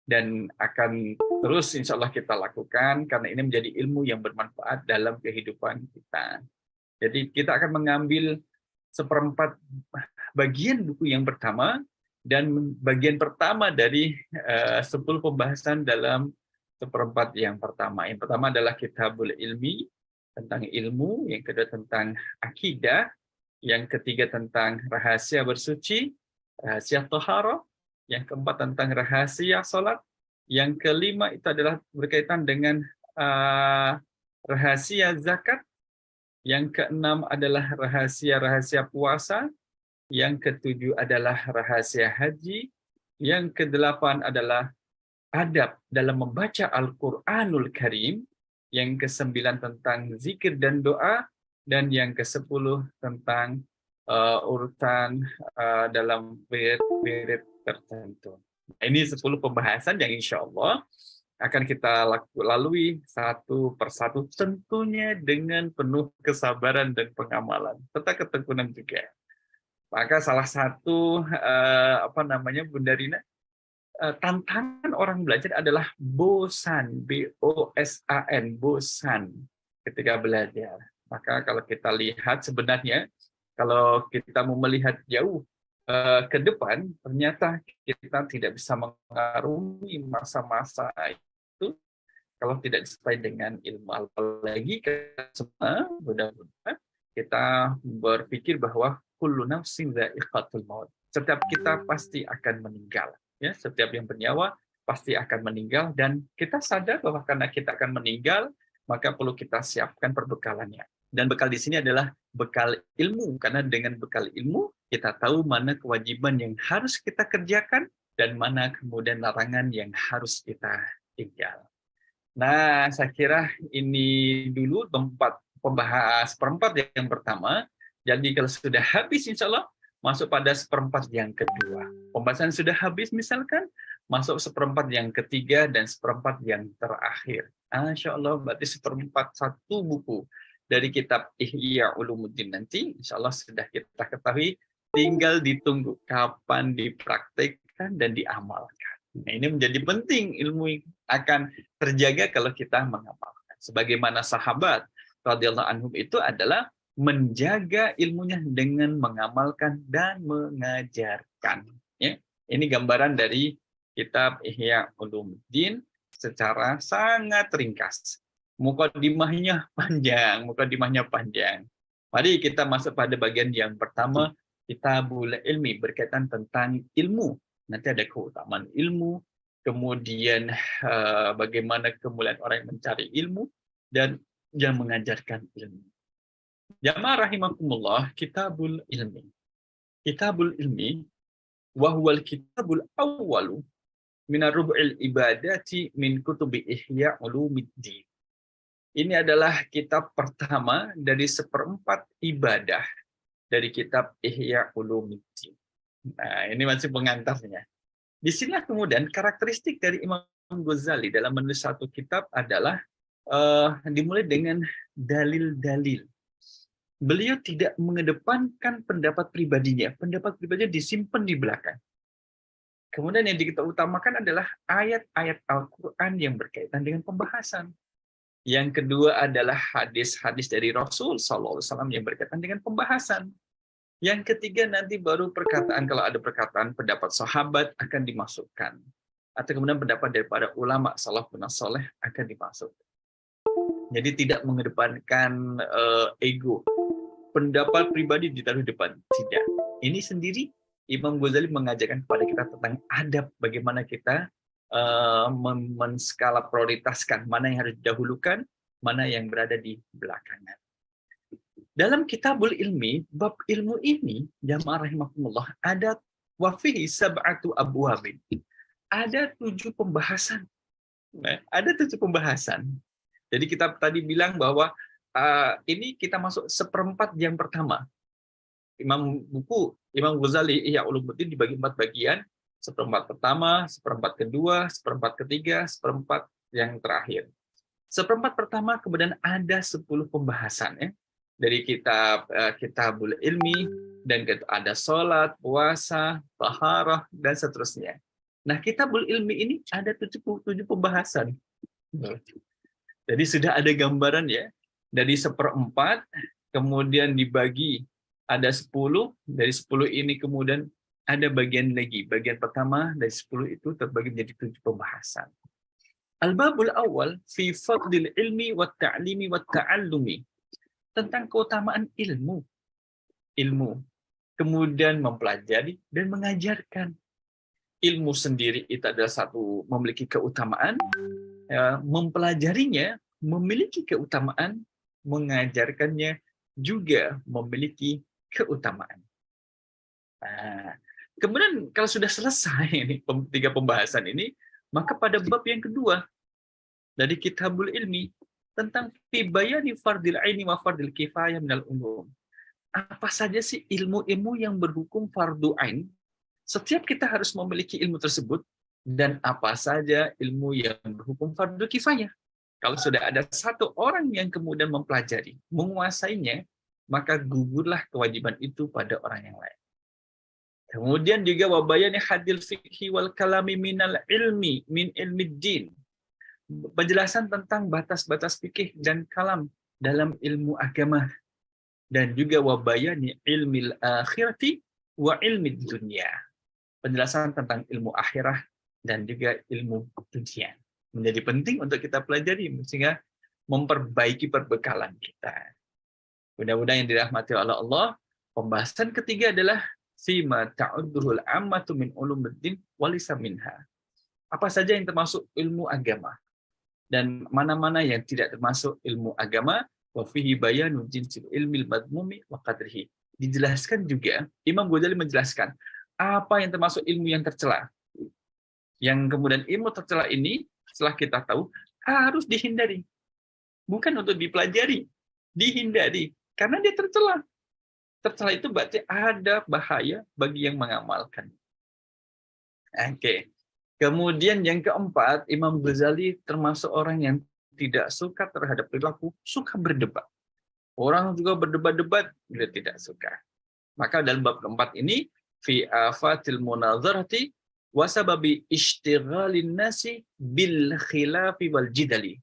dan akan terus insya Allah kita lakukan karena ini menjadi ilmu yang bermanfaat dalam kehidupan kita. Jadi kita akan mengambil 1/4 bagian buku yang pertama dan bagian pertama dari 10 pembahasan dalam 1/4 yang pertama. Yang pertama adalah Kitabul Ilmi, tentang ilmu, yang kedua tentang akidah, yang ketiga tentang rahasia bersuci, rahasia taharah, yang keempat tentang rahasia salat, yang kelima itu adalah berkaitan dengan rahasia zakat, yang keenam adalah rahasia-rahasia puasa, yang ketujuh adalah rahasia haji, yang kedelapan adalah adab dalam membaca Al-Quranul Karim, yang kesembilan tentang zikir dan doa, dan yang ke-10 tentang urutan dalam wirid tertentu. Ini 10 pembahasan yang insya Allah akan kita lalui satu persatu, tentunya dengan penuh kesabaran dan pengamalan, serta ketekunan juga. Maka salah satu Bunda Rina, tantangan orang belajar adalah bosan, B-O-S-A-N, bosan ketika belajar. Maka kalau kita lihat sebenarnya, kalau kita mau melihat jauh ke depan, ternyata kita tidak bisa mengarungi masa-masa itu kalau tidak disertai dengan ilmu. Apalagi semua mudah-mudahan kita berpikir bahwa kullu nafsin dha'iqatul maut. Setiap kita pasti akan meninggal. Ya, setiap yang bernyawa pasti akan meninggal, dan kita sadar bahwa karena kita akan meninggal, maka perlu kita siapkan perbekalannya. Dan bekal di sini adalah bekal ilmu, karena dengan bekal ilmu kita tahu mana kewajiban yang harus kita kerjakan dan mana kemudian larangan yang harus kita tinggal. Nah, saya kira ini dulu seperempat yang pertama. Jadi kalau sudah habis insya Allah masuk pada seperempat yang kedua. Pembahasan sudah habis misalkan, masuk seperempat yang ketiga dan seperempat yang terakhir. Insya Allah berarti seperempat satu buku dari kitab Ihya Ulumuddin nanti insya Allah sudah kita ketahui, tinggal ditunggu kapan dipraktikkan dan diamalkan. Nah, ini menjadi penting, ilmu akan terjaga kalau kita mengamalkan. Sebagaimana sahabat radhiyallahu anhum itu adalah menjaga ilmunya dengan mengamalkan dan mengajarkan. Ya, ini gambaran dari kitab Ihya Ulumuddin secara sangat ringkas. Mukadimahnya panjang. Mari kita masuk pada bagian yang pertama, Kitabul Ilmi, berkaitan tentang ilmu. Nanti ada keutamaan ilmu, kemudian bagaimana kemuliaan orang yang mencari ilmu, dan yang mengajarkan ilmu. Jamaah rahimakumullah, Kitabul Ilmi. Kitabul Ilmi, wahwal kitabul awwalu minar rub'il ibadati min kutubi Ihya Ulumuddin. Ini adalah kitab pertama dari seperempat ibadah dari kitab Ihya Ulumuddin. Nah, ini masih pengantarnya. Di sini kemudian karakteristik dari Imam Ghazali dalam menulis satu kitab adalah dimulai dengan dalil-dalil. Beliau tidak mengedepankan pendapat pribadinya. Pendapat pribadinya disimpan di belakang. Kemudian yang kita utamakan adalah ayat-ayat Al-Quran yang berkaitan dengan pembahasan. Yang kedua adalah hadis-hadis dari Rasul SAW yang berkaitan dengan pembahasan. Yang ketiga nanti baru perkataan, kalau ada perkataan pendapat sahabat akan dimasukkan. Atau kemudian pendapat daripada ulama salafun saleh akan dimasukkan. Jadi tidak mengedepankan ego. Pendapat pribadi ditaruh depan. Tidak. Ini sendiri Imam Ghazali mengajarkan kepada kita tentang adab, bagaimana kita menskala prioritaskan mana yang harus didahulukan, mana yang berada di belakangan. Dalam Kitabul Ilmi, bab ilmu ini, jamaah rahimakumullah, ada wa fihi sab'atu abwabin. Ada 7 pembahasan. Nah, ada 7 pembahasan. Jadi kita tadi bilang bahwa ini kita masuk seperempat yang pertama. Imam Ghazali Ihya Ulumuddin dibagi 4 bagian, seperempat pertama, seperempat kedua, seperempat ketiga, seperempat yang terakhir. Seperempat pertama kemudian ada 10 pembahasan ya. Dari kitabul ilmi, dan ada sholat, puasa, taharah, dan seterusnya. Nah, kitabul ilmi ini ada 7 pembahasan. Jadi sudah ada gambaran ya, dari seperempat, kemudian dibagi ada 10, dari 10 ini kemudian ada bagian lagi. Bagian pertama dari 10 itu terbagi menjadi 7 pembahasan. Al-babul awal fi fadlil ilmi wa ta'limi wa ta'allumi. Tentang keutamaan ilmu. Kemudian mempelajari dan mengajarkan. Ilmu sendiri itu adalah satu memiliki keutamaan, mempelajarinya memiliki keutamaan, mengajarkannya juga memiliki keutamaan. Nah, kemudian kalau sudah selesai ini 3 pembahasan ini, maka pada bab yang kedua dari Kitabul Ilmi tentang fi bayani fardil aini wa fardil kifayah minal ulum. Apa saja sih ilmu-ilmu yang berhukum fardu ain? Setiap kita harus memiliki ilmu tersebut, dan apa saja ilmu yang berhukum fardu kifayah. Kalau sudah ada satu orang yang kemudian mempelajari, menguasainya, maka gugurlah kewajiban itu pada orang yang lain. Kemudian juga wabayani hadil fikhi wal kalami minal ilmi min ilmi din. Penjelasan tentang batas-batas fikih dan kalam dalam ilmu agama, dan juga wabayani ilmil akhirati wa ilmi dunia. Penjelasan tentang ilmu akhirah dan juga ilmu dunia menjadi penting untuk kita pelajari sehingga memperbaiki perbekalan kita. Mudah-mudahan yang dirahmati oleh Allah. Pembahasan ketiga adalah fima ta'udduhul ammatu min ulumuddin walisa minha. Apa saja yang termasuk ilmu agama dan mana-mana yang tidak termasuk ilmu agama. Wa fihi bayanu jinsil ilmil madmumi wa qadrihi. Dijelaskan juga, Imam Ghazali menjelaskan apa yang termasuk ilmu yang tercela. Yang kemudian ilmu tercela ini setelah kita tahu harus dihindari. Bukan untuk dipelajari, dihindari karena dia tercela. Tercela itu berarti ada bahaya bagi yang mengamalkan. Oke. Kemudian yang keempat, Imam Ghazali termasuk orang yang tidak suka terhadap perilaku, suka berdebat. Orang juga berdebat-debat, dia tidak suka. Maka dalam bab keempat ini, fi afatil munazarati wa sababi ishtighalin nasi bil khilafi wal jidali.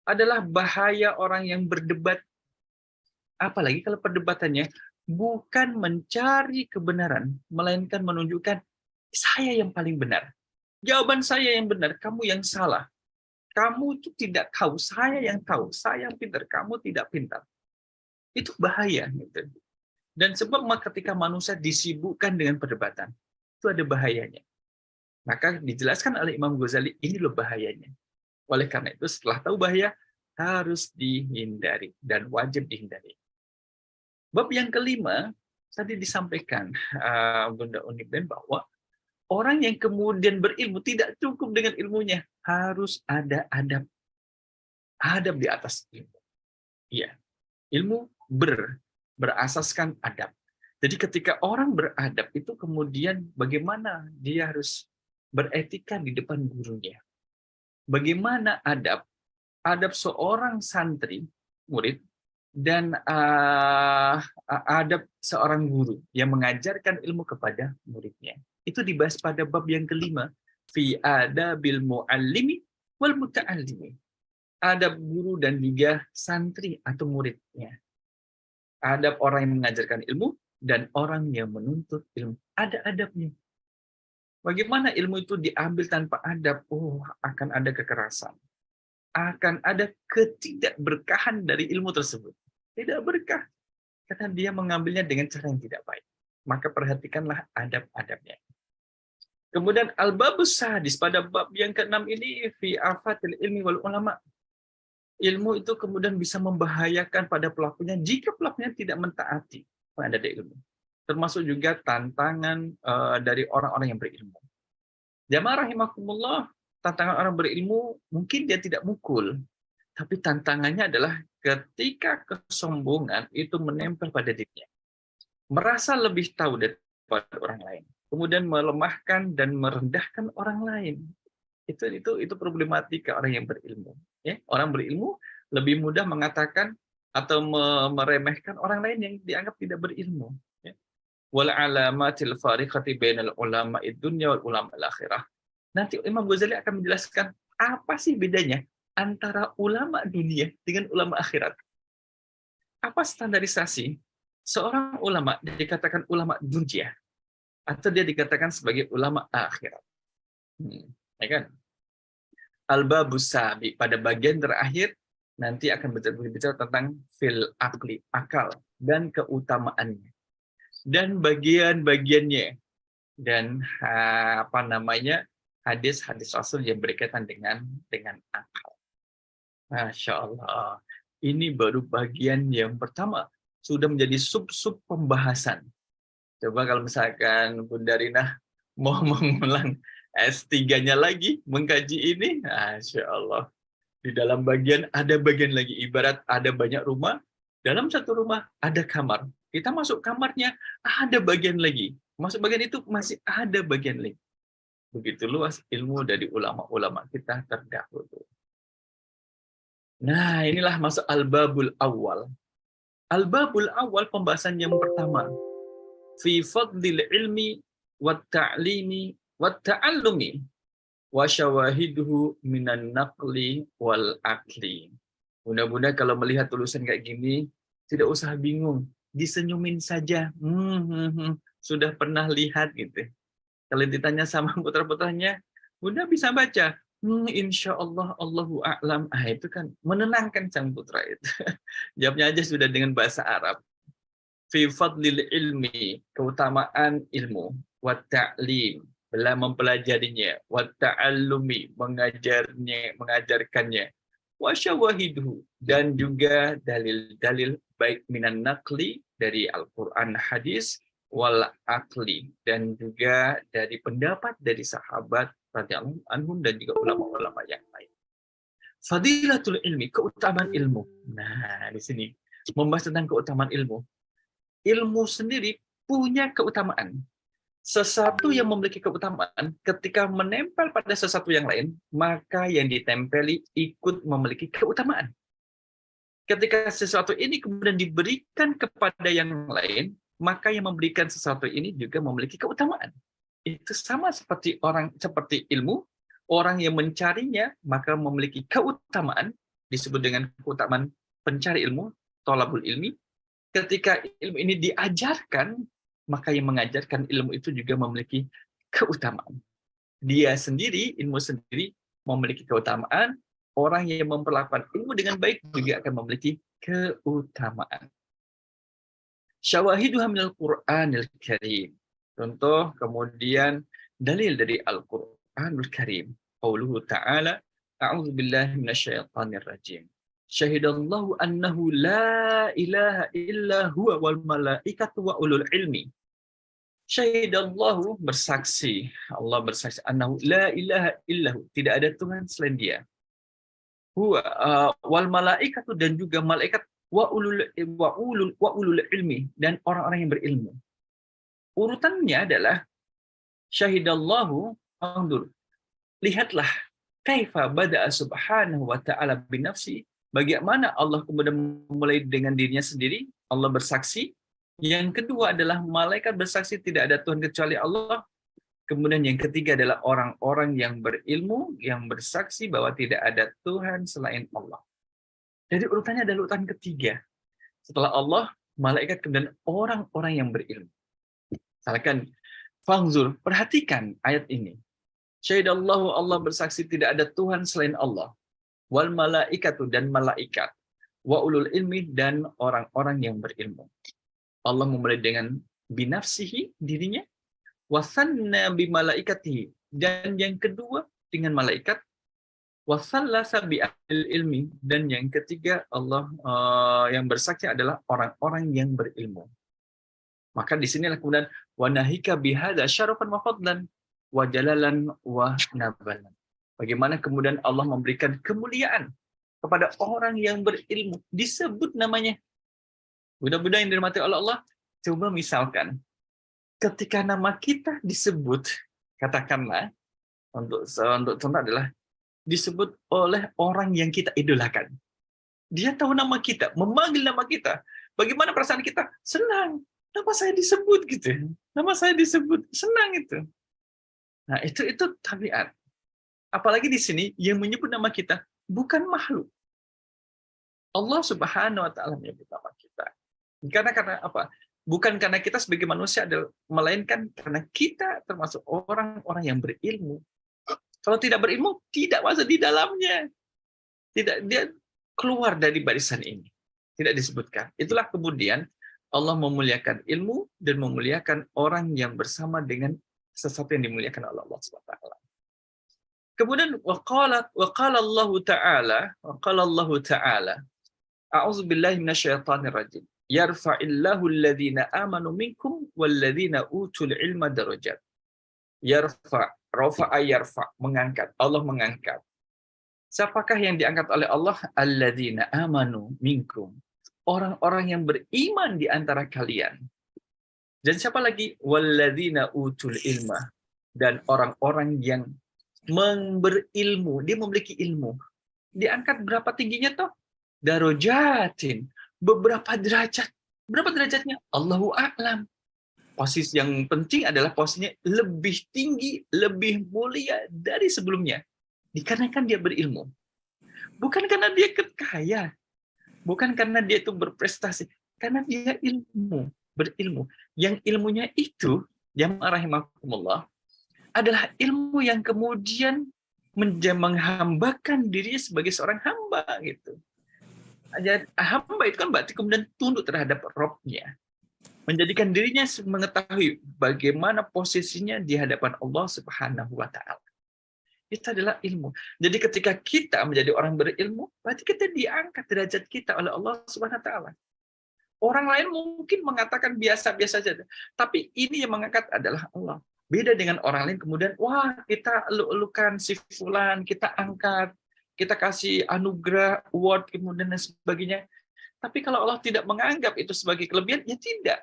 Adalah bahaya orang yang berdebat. Apalagi kalau perdebatannya bukan mencari kebenaran, melainkan menunjukkan saya yang paling benar. Jawaban saya yang benar, kamu yang salah. Kamu itu tidak tahu, saya yang tahu. Saya yang pintar, kamu tidak pintar. Itu bahaya. Gitu. Dan sebab ketika manusia disibukkan dengan perdebatan, itu ada bahayanya. Maka dijelaskan oleh Imam Ghazali, ini loh bahayanya. Oleh karena itu, setelah tahu bahaya, harus dihindari dan wajib dihindari. Bab yang kelima, tadi disampaikan Bunda Unibden bahwa orang yang kemudian berilmu tidak cukup dengan ilmunya, harus ada adab. Adab di atas ilmu. Iya, ilmu berasaskan adab. Jadi ketika orang beradab itu kemudian bagaimana dia harus beretika di depan gurunya. Bagaimana adab seorang santri, murid, dan adab seorang guru yang mengajarkan ilmu kepada muridnya. Itu dibahas pada bab yang kelima, fi adabil muallimi wal muta'allimi. Adab guru dan juga santri atau muridnya. Adab orang yang mengajarkan ilmu dan orang yang menuntut ilmu. Ada adabnya. Bagaimana ilmu itu diambil tanpa adab? Akan ada kekerasan. Akan ada ketidakberkahan dari ilmu tersebut. Tidak berkah. Karena dia mengambilnya dengan cara yang tidak baik. Maka perhatikanlah adab-adabnya. Kemudian al-babus sadis pada bab yang ke-6 ini fi afatil ilmi wal ulama. Ilmu itu kemudian bisa membahayakan pada pelakunya jika pelakunya tidak mentaati pada ilmu. termasuk juga tantangan dari orang-orang yang berilmu. Jamaah rahimakumullah, tantangan orang berilmu mungkin dia tidak mukul, tapi tantangannya adalah ketika kesombongan itu menempel pada dirinya. Merasa lebih tahu daripada orang lain. Kemudian melemahkan dan merendahkan orang lain. Itu problematika orang yang berilmu. Ya, orang berilmu lebih mudah mengatakan atau meremehkan orang lain yang dianggap tidak berilmu. Ya. Wal alamatil fariqati bainal ulama'id dunya wal ulama'il akhirah. Nanti Imam Ghazali akan menjelaskan apa sih bedanya antara ulama dunia dengan ulama akhirat. Apa standarisasi seorang ulama dikatakan ulama dunia atau dia dikatakan sebagai ulama akhirat? Ya kan? Al-babus sabi, pada bagian terakhir nanti akan berbicara tentang fil akli, akal dan keutamaannya dan bagian-bagiannya dan hadis-hadis Rasul yang berkaitan dengan akal. Masya Allah. Ini baru bagian yang pertama. Sudah menjadi sub-sub pembahasan. Coba kalau misalkan Bunda Rina mau mengulang S3-nya lagi, mengkaji ini, Masya Allah. Di dalam ada bagian lagi. Ibarat ada banyak rumah, dalam satu rumah ada kamar. Kita masuk kamarnya, ada bagian lagi. Masuk bagian itu masih ada bagian lagi. Begitu luas ilmu dari ulama-ulama kita terdahulu. Nah, inilah masuk al-babul awal. Al-babul awal pembahasan yang pertama. Fi fadlil ilmi wa ta'limi wa ta'allumi wa syawahiduhu minan naqli wal akli. Bunda-bunda kalau melihat tulisan kayak gini, tidak usah bingung. Disenyumin saja. Sudah pernah lihat gitu. Kalau ditanya sama putra-putranya, Bunda bisa baca. Insya Allah, Allahu a'lam. Itu kan menenangkan sang putra itu. Jawabnya aja sudah dengan bahasa Arab. Fi fadlil ilmi, keutamaan ilmu. Wa ta'lim, bela mempelajarinya. Wa ta'allumi, mengajarkannya. Wa syawahiduhu, dan juga dalil-dalil baik minan naqli, dari Al-Quran hadis, wal akli, dan juga dari pendapat dari sahabat radhiyallahu anhum dan juga ulama-ulama yang lain. Fadilatul ilmi, keutamaan ilmu. Nah, di sini membahas tentang keutamaan ilmu. Ilmu sendiri punya keutamaan. Sesuatu yang memiliki keutamaan ketika menempel pada sesuatu yang lain, maka yang ditempeli ikut memiliki keutamaan. Ketika sesuatu ini kemudian diberikan kepada yang lain, maka yang memberikan sesuatu ini juga memiliki keutamaan. Itu sama seperti ilmu, orang yang mencarinya maka memiliki keutamaan, disebut dengan keutamaan pencari ilmu, thalabul ilmi. Ketika ilmu ini diajarkan, maka yang mengajarkan ilmu itu juga memiliki keutamaan. Dia sendiri, ilmu sendiri memiliki keutamaan, orang yang memperlakukan ilmu dengan baik juga akan memiliki keutamaan. Syawahiduha minal Qur'anil Karim. Contoh, kemudian dalil dari Al-Qur'anul Karim. Qauluhu ta'ala, a'udzu billahi minasyaitonir rajim. Syahidallahu annahu la ilaha illa huwa wal malaikatu wa ulul ilmi. Syahidallahu, bersaksi, Allah bersaksi, annahu la ilaha illahu, tidak ada Tuhan selain Dia. Huwa wal malaikatu, dan juga malaikat, wa ulul ilmi, dan orang-orang yang berilmu. Urutannya adalah syahidallahu, anzur, lihatlah kaifa bada'a subhanahu wa ta'ala binafsi, bagaimana Allah kemudian memulai dengan dirinya sendiri, Allah bersaksi. Yang kedua adalah malaikat bersaksi tidak ada Tuhan kecuali Allah. Kemudian yang ketiga adalah orang-orang yang berilmu yang bersaksi bahwa tidak ada Tuhan selain Allah. Jadi urutannya adalah urutan ketiga. Setelah Allah, malaikat, kemudian orang-orang yang berilmu. Misalkan, fangzur, perhatikan ayat ini. Syahidallahu, Allah bersaksi tidak ada Tuhan selain Allah. Wal malaikatu, dan malaikat. Wa ulul ilmi, dan orang-orang yang berilmu. Allah memulai dengan binafsihi, dirinya. Wasanna bimalaikatihi, dan yang kedua dengan malaikat. Wasallasa bi ilmi, dan yang ketiga Allah yang bersaksi adalah orang-orang yang berilmu. Maka di sinilah kemudian wanahika bihada syarafan wa fadlan wa jalalan wa nabalan. Bagaimana kemudian Allah memberikan kemuliaan kepada orang yang berilmu, disebut namanya. Budak-budak yang dirahmati oleh Allah, coba misalkan ketika nama kita disebut, katakanlah untuk contoh adalah disebut oleh orang yang kita idolakan. Dia tahu nama kita, memanggil nama kita. Bagaimana perasaan kita? Senang. Nama saya disebut gitu. Nama saya disebut, senang itu. Nah, itu tabiat. Apalagi di sini yang menyebut nama kita bukan makhluk. Allah Subhanahu wa taala menyebut nama kita. Karena apa? Bukan karena kita sebagai manusia adalah, melainkan karena kita termasuk orang-orang yang berilmu. Kalau tidak berilmu, tidak masuk di dalamnya. Tidak, dia keluar dari barisan ini. Tidak disebutkan. Itulah kemudian Allah memuliakan ilmu dan memuliakan orang yang bersama dengan sesuatu yang dimuliakan oleh Allah Subhanahu wa taala. Kemudian waqala Allah Ta'ala a'udzubillahi minasyaitonir rajim. Yarfa'illahu alladhina amanu minkum walladhina utul ilma darajat. Rafa'a yarfa, mengangkat. Allah mengangkat. Siapakah yang diangkat oleh Allah? Alladzina amanu minkum. Orang-orang yang beriman di antara kalian. Dan siapa lagi? Walladzina utul ilma. Dan orang-orang yang berilmu, dia memiliki ilmu. Diangkat berapa tingginya toh? Darajatin. Beberapa derajat. Berapa derajatnya? Allahu a'lam. Posisi yang penting adalah posisinya lebih tinggi, lebih mulia dari sebelumnya. Dikarenakan dia berilmu. Bukan karena dia kaya. Bukan karena dia itu berprestasi. Karena dia berilmu. Yang ilmunya itu, jamaah rahimakumullah, adalah ilmu yang kemudian menghambakan dirinya sebagai seorang hamba gitu. Hamba itu kan berarti kemudian tunduk terhadap Rabb-nya. Menjadikan dirinya mengetahui bagaimana posisinya di hadapan Allah Subhanahu wa taala. Itu adalah ilmu. Jadi ketika kita menjadi orang berilmu, berarti kita diangkat derajat kita oleh Allah Subhanahu wa taala. Orang lain mungkin mengatakan biasa-biasa saja, tapi ini yang mengangkat adalah Allah. Beda dengan orang lain kemudian, wah kita eluk-elukan si fulan, kita angkat, kita kasih anugerah, award, kemudian dan sebagainya. Tapi kalau Allah tidak menganggap itu sebagai kelebihan, ya tidak.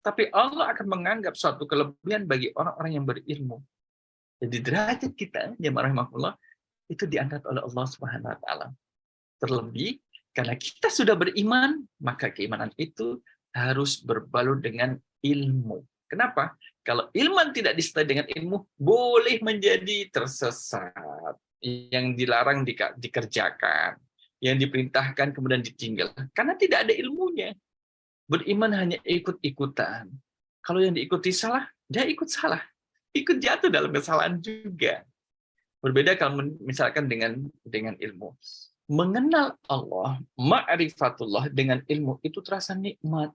Tapi Allah akan menganggap suatu kelebihan bagi orang-orang yang berilmu. Jadi derajat kita, jemaah rahimahullah, itu diangkat oleh Allah Subhanahu wa taala. Terlebih karena kita sudah beriman, maka keimanan itu harus berbalut dengan ilmu. Kenapa? Kalau iman tidak disertai dengan ilmu, boleh menjadi tersesat. Yang dilarang dikerjakan, yang diperintahkan kemudian ditinggalkan. Karena tidak ada ilmunya. Beriman hanya ikut-ikutan. Kalau yang diikuti salah, dia ikut salah. Ikut jatuh dalam kesalahan juga. Berbeda kalau misalkan dengan ilmu. Mengenal Allah, ma'rifatullah dengan ilmu itu terasa nikmat.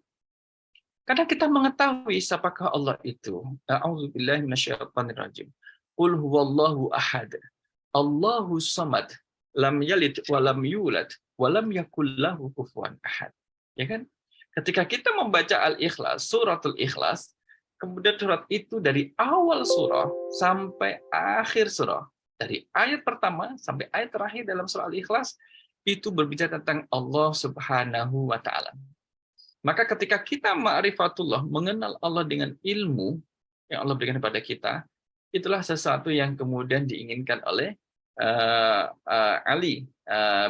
Karena kita mengetahui siapakah Allah itu. A'udzubillahi minasyaitonirrajim. Qul huwallahu ahad. Allahu samad. Lam yalid wa lam yulad wa lam yakul lahu kufuwan ahad. Ya kan? Ketika kita membaca Al-Ikhlas, suratul Ikhlas, kemudian surat itu dari awal surah sampai akhir surah, dari ayat pertama sampai ayat terakhir dalam surah Al-Ikhlas, itu berbicara tentang Allah Subhanahu wa taala. Maka ketika kita ma'rifatullah, mengenal Allah dengan ilmu yang Allah berikan kepada kita, itulah sesuatu yang kemudian diinginkan oleh Ali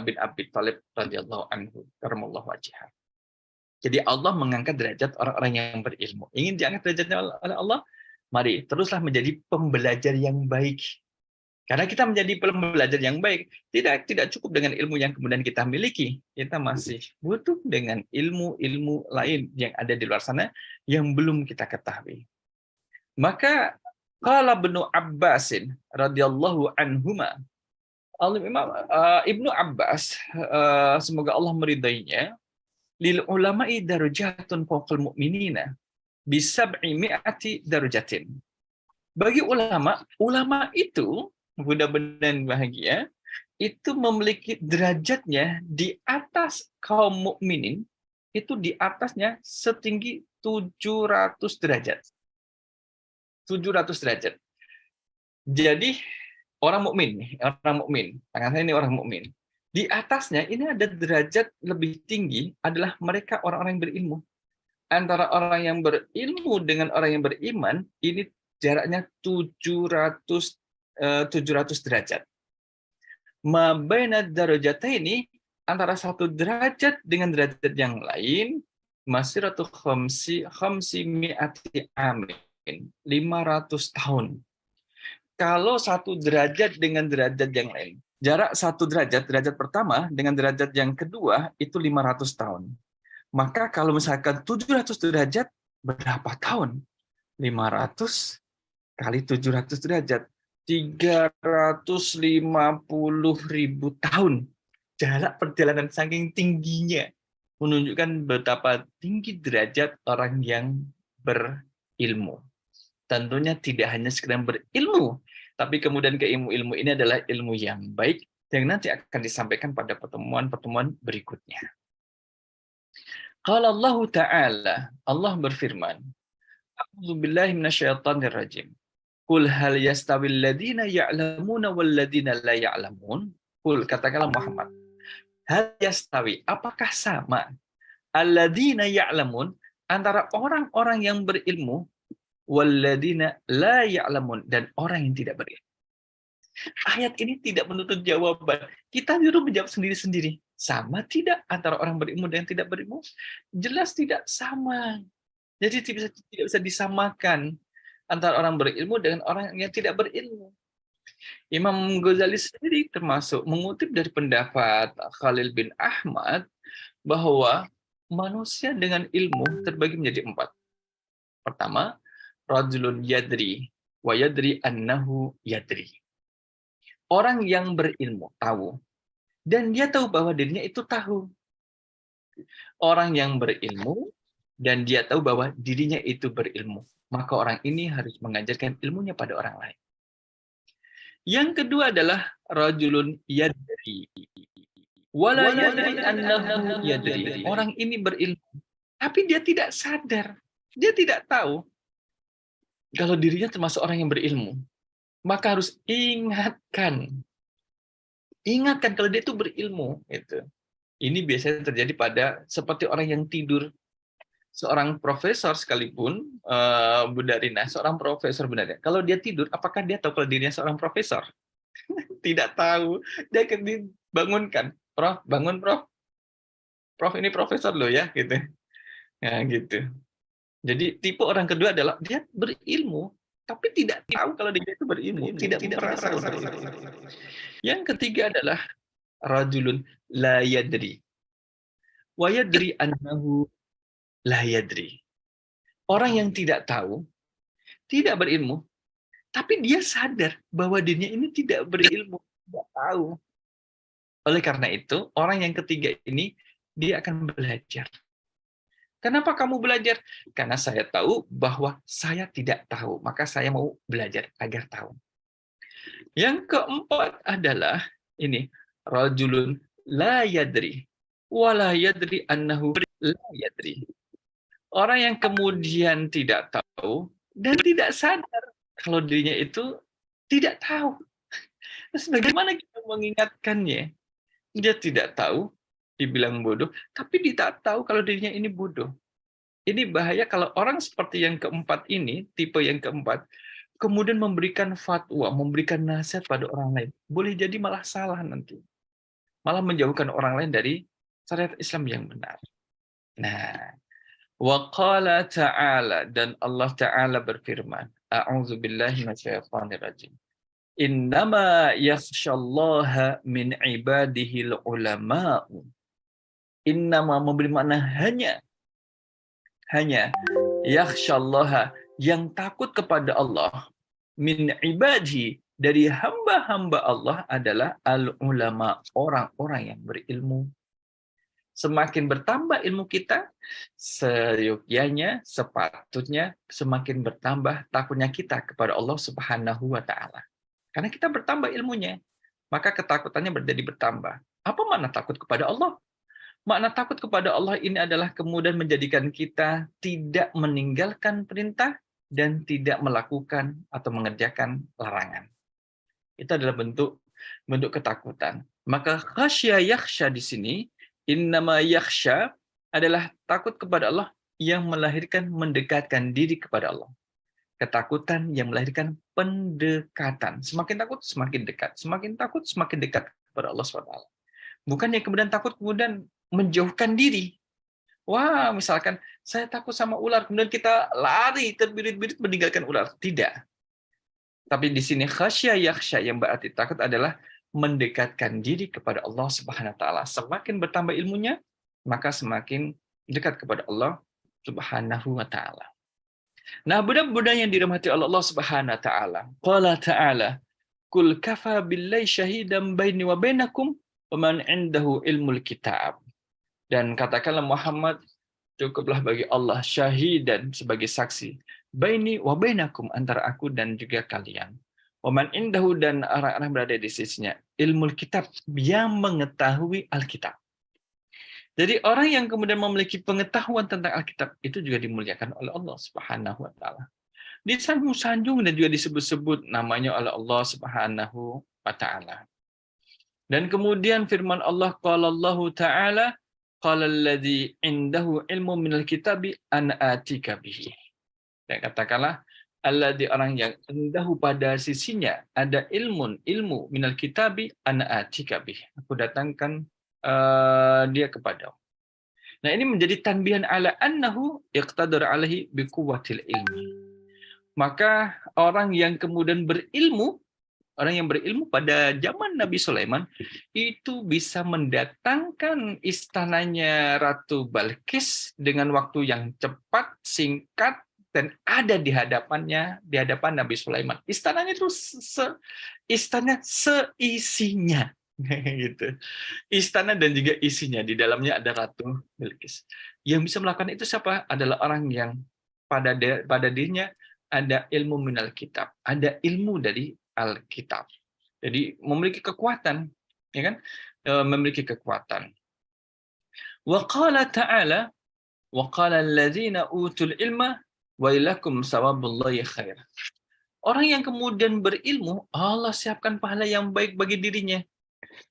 bin Abi Thalib radhiyallahu anhu karamallahu wajhah. Jadi Allah mengangkat derajat orang-orang yang berilmu. Ingin diangkat derajatnya oleh Allah? Mari teruslah menjadi pembelajar yang baik. Karena kita menjadi pembelajar yang baik, tidak cukup dengan ilmu yang kemudian kita miliki. Kita masih butuh dengan ilmu-ilmu lain yang ada di luar sana yang belum kita ketahui. Maka qala Ibnu Abbasin radhiyallahu anhuma, Ibnu Abbas, semoga Allah meridainya, lil ulama'i darajatun fawqal mu'minina bi 700 darajatin. Bagi ulama itu mudah-mudahan yang bahagia, itu memiliki derajatnya di atas kaum mukminin, itu di atasnya setinggi 700 derajat. 700 derajat. Jadi orang mukmin, tangan saya ini orang mukmin. Di atasnya ini ada derajat lebih tinggi adalah mereka orang-orang yang berilmu. Antara orang yang berilmu dengan orang yang beriman ini jaraknya 700 derajat. Ma baina darajataini, antara satu derajat dengan derajat yang lain, masiratu khamsi mi'ati amin, 500 tahun. Kalau satu derajat dengan derajat yang lain, jarak satu derajat pertama dengan derajat yang kedua itu 500 tahun. Maka kalau misalkan 700 derajat, berapa tahun? 500 kali 700 derajat. 350.000 tahun. Jarak perjalanan saking tingginya. Menunjukkan betapa tinggi derajat orang yang berilmu. Tentunya tidak hanya sekedar berilmu, tapi kemudian ilmu ini adalah ilmu yang baik, yang nanti akan disampaikan pada pertemuan-pertemuan berikutnya. Qala Allah Ta'ala, Allah berfirman, A'udzubillahi minasyaitonirrajim. Qul hal yastawil ladzina ya'lamuna wal ladzina la ya'lamun? Qul, katakanlah Muhammad, hal yastawi, apakah sama alladzina ya'lamun, antara orang-orang yang berilmu, wal ladzina la ya'lamun, dan orang yang tidak berilmu? Ayat ini tidak menuntut jawaban. Kita dulu menjawab sendiri-sendiri. Sama tidak antara orang berilmu dan yang tidak berilmu? Jelas tidak sama. Jadi tidak bisa disamakan antara orang berilmu dengan orang yang tidak berilmu. Imam Ghazali sendiri termasuk mengutip dari pendapat Khalil bin Ahmad bahwa manusia dengan ilmu terbagi menjadi 4. Pertama, rajulun yadri wa yadri annahu yadri. Orang yang berilmu, tahu. Dan dia tahu bahwa dirinya itu tahu. Orang yang berilmu, dan dia tahu bahwa dirinya itu berilmu. Maka orang ini harus mengajarkan ilmunya pada orang lain. Yang kedua adalah rajulun yadri. Wala yadri annahu yadri. Orang ini berilmu, tapi dia tidak sadar. Dia tidak tahu kalau dirinya termasuk orang yang berilmu. Maka harus ingatkan kalau dia itu berilmu. Gitu. Ini biasanya terjadi pada seperti orang yang tidur. Seorang profesor sekalipun, Bu Darina, seorang profesor benar. Kalau dia tidur, apakah dia tahu kalau dirinya seorang profesor? Tidak tahu. Dia akan dibangunkan. Prof, bangun Prof. Prof, ini profesor loh ya. Gitu. Nah, gitu. Jadi tipe orang kedua adalah dia berilmu, tapi tidak tahu kalau dia itu berilmu, tidak merasa berilmu. Yang ketiga adalah rajulun la yadri wa yadri annahu la yadri. Orang yang tidak tahu, tidak berilmu, tapi dia sadar bahwa dirinya ini tidak berilmu, tidak tahu. Oleh karena itu, orang yang ketiga ini dia akan belajar. Kenapa kamu belajar? Karena saya tahu bahwa saya tidak tahu, maka saya mau belajar agar tahu. Yang keempat adalah ini, rajulun la yadri wa la yadri annahu la yadri. Orang yang kemudian tidak tahu dan tidak sadar kalau dirinya itu tidak tahu. Terus bagaimana kita mengingatkannya? Dia tidak tahu, dibilang bodoh, tapi dia tak tahu kalau dirinya ini bodoh. Ini bahaya kalau orang seperti yang keempat ini, tipe yang keempat, kemudian memberikan fatwa, memberikan nasihat pada orang lain. Boleh jadi malah salah nanti. Malah menjauhkan orang lain dari syariat Islam yang benar. Nah, wa qala ta'ala, dan Allah Ta'ala berfirman, a'udzubillahi minasyaitonirrajim. Innama yakhsyallaha min ibadihil ulama'u. Innama memberi makna hanya yakhsyallaha, yang takut kepada Allah, min ibadihi, dari hamba-hamba Allah adalah al-ulama, orang-orang yang berilmu. Semakin bertambah ilmu kita, seyogyanya, sepatutnya semakin bertambah takutnya kita kepada Allah Subhanahu wa Ta'ala. Karena kita bertambah ilmunya, maka ketakutannya menjadi bertambah. Apa makna takut kepada Allah? Makna takut kepada Allah ini adalah kemudian menjadikan kita tidak meninggalkan perintah dan tidak melakukan atau mengerjakan larangan. Itu adalah bentuk ketakutan. Maka khasya yakhsha di sini, innama yakhsha adalah takut kepada Allah yang melahirkan mendekatkan diri kepada Allah. Ketakutan yang melahirkan pendekatan. Semakin takut, semakin dekat. Semakin takut, semakin dekat kepada Allah SWT. Bukan yang kemudian takut, kemudian menjauhkan diri. Wah, misalkan saya takut sama ular, kemudian kita lari terbirit-birit meninggalkan ular. Tidak. Tapi di sini khasya yakhsya yang berarti takut adalah mendekatkan diri kepada Allah Subhanahu wa taala. Semakin bertambah ilmunya, maka semakin dekat kepada Allah Subhanahu wa taala. Nah, budak-budak yang dirahmati Allah Subhanahu wa taala. Qala ta'ala, "Qul kafa billahi syahidan baini wa bainakum wa man 'indahu ilmul kitab." Dan katakanlah Muhammad, cukuplah bagi Allah syahidan sebagai saksi. Baini wa bainakum, antara aku dan juga kalian. Wa man indahu, dan orang-orang berada di sisinya. Ilmul kitab, yang mengetahui Alkitab. Jadi orang yang kemudian memiliki pengetahuan tentang Alkitab itu juga dimuliakan oleh Allah Subhanahu wa taala. Disanjung-sanjung dan juga disebut-sebut namanya oleh Allah Subhanahu wa taala. Dan kemudian firman Allah, qala Allah taala, qala alladzi indahu ilmu minal kitabi an atika bihi. Dan katakanlah alladzi, orang yang indahu pada sisinya ada ilmu minal kitabi an atika bihi. Aku datangkan dia kepada. Nah, ini menjadi tanbihan ala annahu iqtadar alaihi biquwwatil ilmi. Maka orang yang kemudian berilmu, orang yang berilmu pada zaman Nabi Sulaiman itu bisa mendatangkan istananya Ratu Balqis dengan waktu yang cepat, singkat, dan ada di hadapan Nabi Sulaiman. Istananya itu istana seisinya. Gitu. Istana dan juga isinya, di dalamnya ada Ratu Bilqis. Yang bisa melakukan itu siapa? Adalah orang yang pada dirinya ada ilmu minal kitab, ada ilmu dari Alkitab. Jadi memiliki kekuatan, ya kan? Memiliki kekuatan. Wa qala ta'ala, wa qala alladzina utul ilma wailakum sawabullahi khair. Orang yang kemudian berilmu, Allah siapkan pahala yang baik bagi dirinya.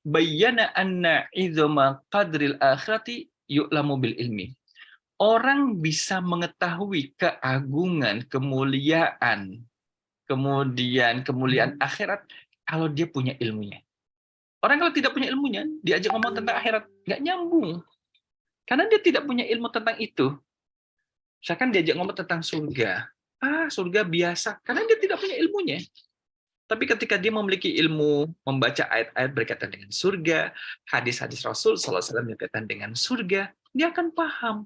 Bayyana anna idzama qadril akhirati yu'lamu bil ilmi. Orang bisa mengetahui keagungan, kemuliaan, kemudian kemuliaan akhirat kalau dia punya ilmunya. Orang kalau tidak punya ilmunya, diajak ngomong tentang akhirat, nggak nyambung. Karena dia tidak punya ilmu tentang itu. Misalkan diajak ngomong tentang surga. Surga biasa. Karena dia tidak punya ilmunya. Tapi ketika dia memiliki ilmu, membaca ayat-ayat berkaitan dengan surga, hadis-hadis Rasul SAW berkaitan dengan surga, dia akan paham,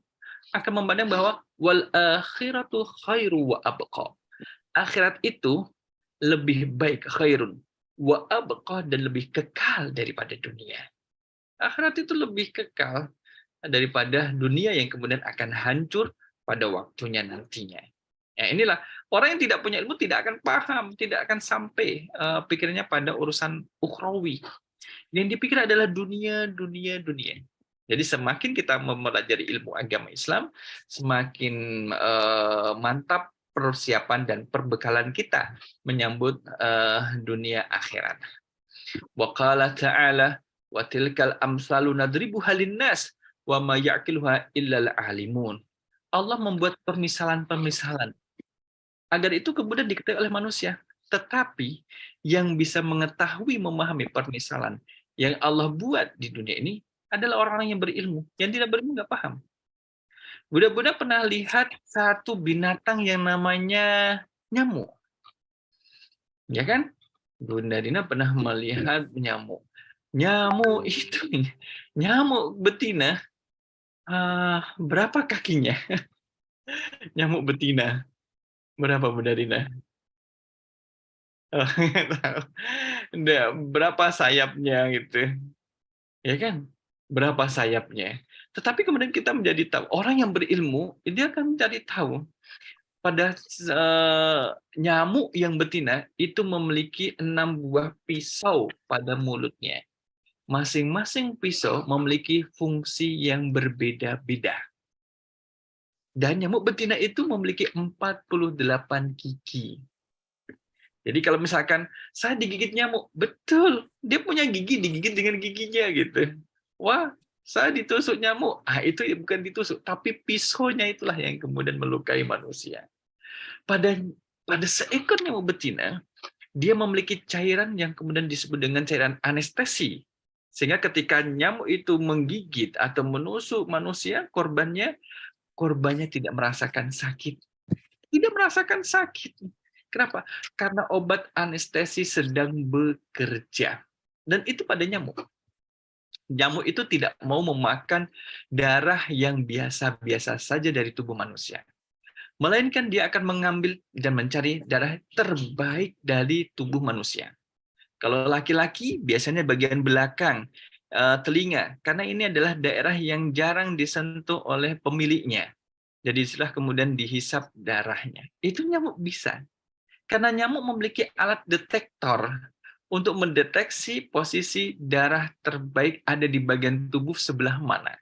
akan memandang bahwa wal akhiratu khairu wa abqa. Akhirat itu lebih baik, khairun wa abqa, dan lebih kekal daripada dunia. Akhirat itu lebih kekal daripada dunia yang kemudian akan hancur pada waktunya nantinya. Ya, inilah orang yang tidak punya ilmu tidak akan paham, tidak akan sampai pikirannya pada urusan ukhrawi. Yang dipikir adalah dunia. Jadi semakin kita mempelajari ilmu agama Islam, semakin mantap persiapan dan perbekalan kita menyambut dunia akhirat. Wa qala ta'ala, wa tilkal amsalu nadribuha linnas wa ma ya'qiluha illal alimun. Allah membuat permisalan-permisalan agar itu kemudian diketahui oleh manusia. Tetapi yang bisa mengetahui, memahami permisalan yang Allah buat di dunia ini adalah orang-orang yang berilmu. Yang tidak berilmu nggak paham. Budak-budak pernah lihat satu binatang yang namanya nyamuk. Ya kan? Bunda Dina pernah melihat nyamuk. Nyamuk itu, nyamuk betina, berapa kakinya? Nyamuk betina. Berapa Bunda Dina? Berapa sayapnya gitu. Ya kan? Berapa sayapnya. Tetapi kemudian kita menjadi tahu, orang yang berilmu, dia akan mencari tahu pada nyamuk yang betina itu memiliki 6 buah pisau pada mulutnya. masing-masing pisau memiliki fungsi yang berbeda-beda. Dan nyamuk betina itu memiliki 48 gigi. Jadi kalau misalkan saya digigit nyamuk, betul, dia punya gigi, digigit dengan giginya gitu. Wah, saya ditusuk nyamuk, itu bukan ditusuk, tapi pisaunya itulah yang kemudian melukai manusia. Pada seekor nyamuk betina, dia memiliki cairan yang kemudian disebut dengan cairan anestesi. Sehingga ketika nyamuk itu menggigit atau menusuk manusia, korbannya tidak merasakan sakit. Tidak merasakan sakit. Kenapa? Karena obat anestesi sedang bekerja. Dan itu pada nyamuk. Nyamuk itu tidak mau memakan darah yang biasa-biasa saja dari tubuh manusia. Melainkan dia akan mengambil dan mencari darah terbaik dari tubuh manusia. Kalau laki-laki biasanya bagian belakang, telinga, karena ini adalah daerah yang jarang disentuh oleh pemiliknya. Jadi setelah kemudian dihisap darahnya. Itu nyamuk bisa. Karena nyamuk memiliki alat detektor untuk mendeteksi posisi darah terbaik ada di bagian tubuh sebelah mana.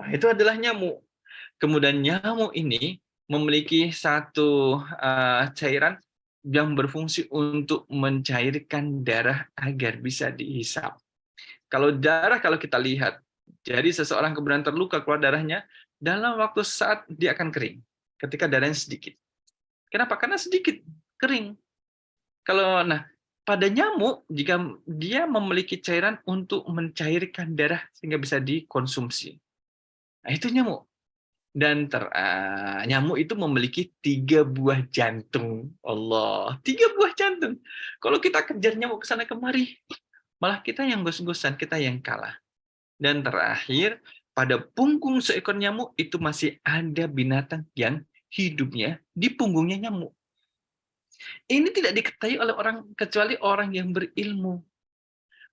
Itu adalah nyamuk. Kemudian nyamuk ini memiliki satu cairan yang berfungsi untuk mencairkan darah agar bisa dihisap. Kalau kita lihat, jadi seseorang kemudian terluka keluar darahnya, dalam waktu saat dia akan kering, ketika darahnya sedikit. Kenapa? Karena sedikit, kering. Pada nyamuk, jika dia memiliki cairan untuk mencairkan darah sehingga bisa dikonsumsi. Nah, itu nyamuk. Dan nyamuk itu memiliki 3 buah jantung. Allah, 3 buah jantung. Kalau kita kejar nyamuk ke sana kemari, malah kita yang gos-gosan, kita yang kalah. Dan terakhir, pada punggung seekor nyamuk itu masih ada binatang yang hidupnya di punggungnya nyamuk. Ini tidak diketahui oleh orang kecuali orang yang berilmu.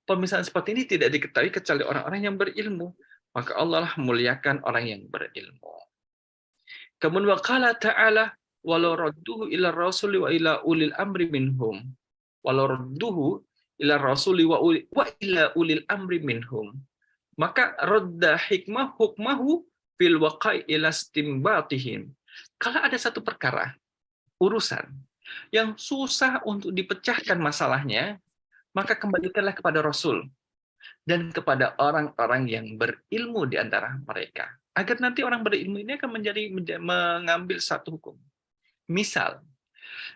Pemisahan seperti ini tidak diketahui kecuali orang-orang yang berilmu. Maka Allah muliakan orang yang berilmu. Kemudian waqala ta'ala walau radduhu ila rasuli wa ila ulil amri minhum. Walau radduhu ila rasuli wa ila ulil amri minhum. Maka radda hukmahu fil waqai ila istimbatihim. Kalau ada satu perkara, urusan yang susah untuk dipecahkan masalahnya, maka kembalikanlah kepada Rasul dan kepada orang-orang yang berilmu di antara mereka. Agar nanti orang berilmu ini akan mengambil satu hukum. Misal,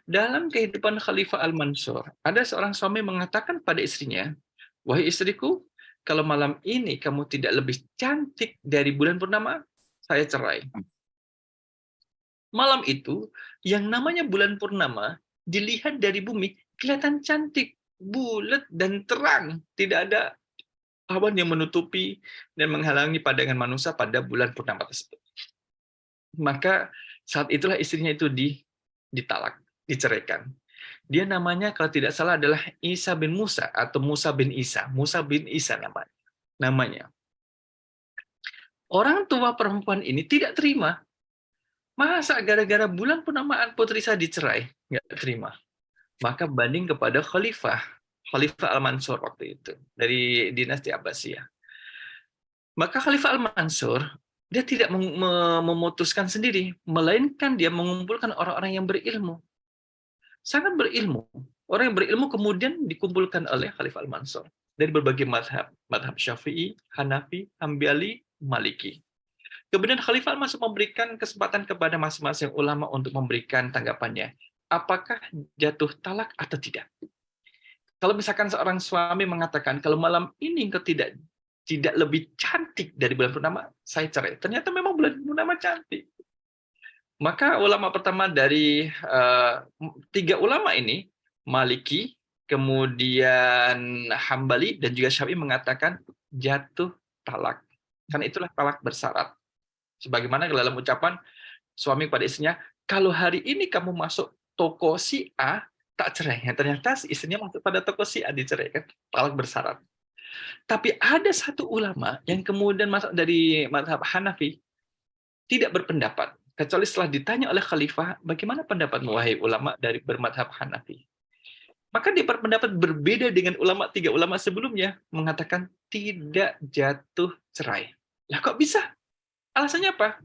dalam kehidupan Khalifah Al-Mansur, ada seorang suami mengatakan pada istrinya, "Wahai istriku, kalau malam ini kamu tidak lebih cantik dari bulan purnama, saya cerai." Malam itu, yang namanya bulan purnama, dilihat dari bumi, kelihatan cantik, bulat, dan terang. Tidak ada awan yang menutupi dan menghalangi pandangan manusia pada bulan purnama tersebut. Maka saat itulah istrinya itu ditalak, diceraikan. Dia namanya kalau tidak salah adalah Isa bin Musa atau Musa bin Isa. Musa bin Isa namanya. Orang tua perempuan ini tidak terima. Masa gara-gara bulan purnamaan putri saya dicerai? Nggak terima. Maka banding kepada Khalifah Al-Mansur waktu itu, dari dinasti Abbasiyah. Maka Khalifah Al-Mansur, dia tidak memutuskan sendiri, melainkan dia mengumpulkan orang-orang yang berilmu. Sangat berilmu. Orang yang berilmu kemudian dikumpulkan oleh Khalifah Al-Mansur dari berbagai mazhab Syafi'i, Hanafi, Hambali, Maliki. Kemudian Khalifah Al-Mansur memberikan kesempatan kepada masing-masing ulama untuk memberikan tanggapannya. Apakah jatuh talak atau tidak? Kalau misalkan seorang suami mengatakan, kalau malam ini engkau tidak lebih cantik dari bulan purnama, saya cerai. Ternyata memang bulan purnama cantik. Maka ulama pertama dari 3 ulama ini, Maliki, kemudian Hambali, dan juga Syafi'i mengatakan jatuh talak. Karena itulah talak bersyarat. Sebagaimana dalam ucapan suami pada istrinya, kalau hari ini kamu masuk toko si A, tak cerai. Ternyata istrinya masuk pada toko si A, diceraikan. Talak bersyarat. Tapi ada satu ulama yang kemudian masuk dari mazhab Hanafi, tidak berpendapat. Kecuali setelah ditanya oleh khalifah, bagaimana pendapatmu wahai ulama dari bermadhab Hanafi? Maka dia berpendapat berbeda dengan tiga ulama sebelumnya, mengatakan tidak jatuh cerai. Lah kok bisa? Alasannya apa?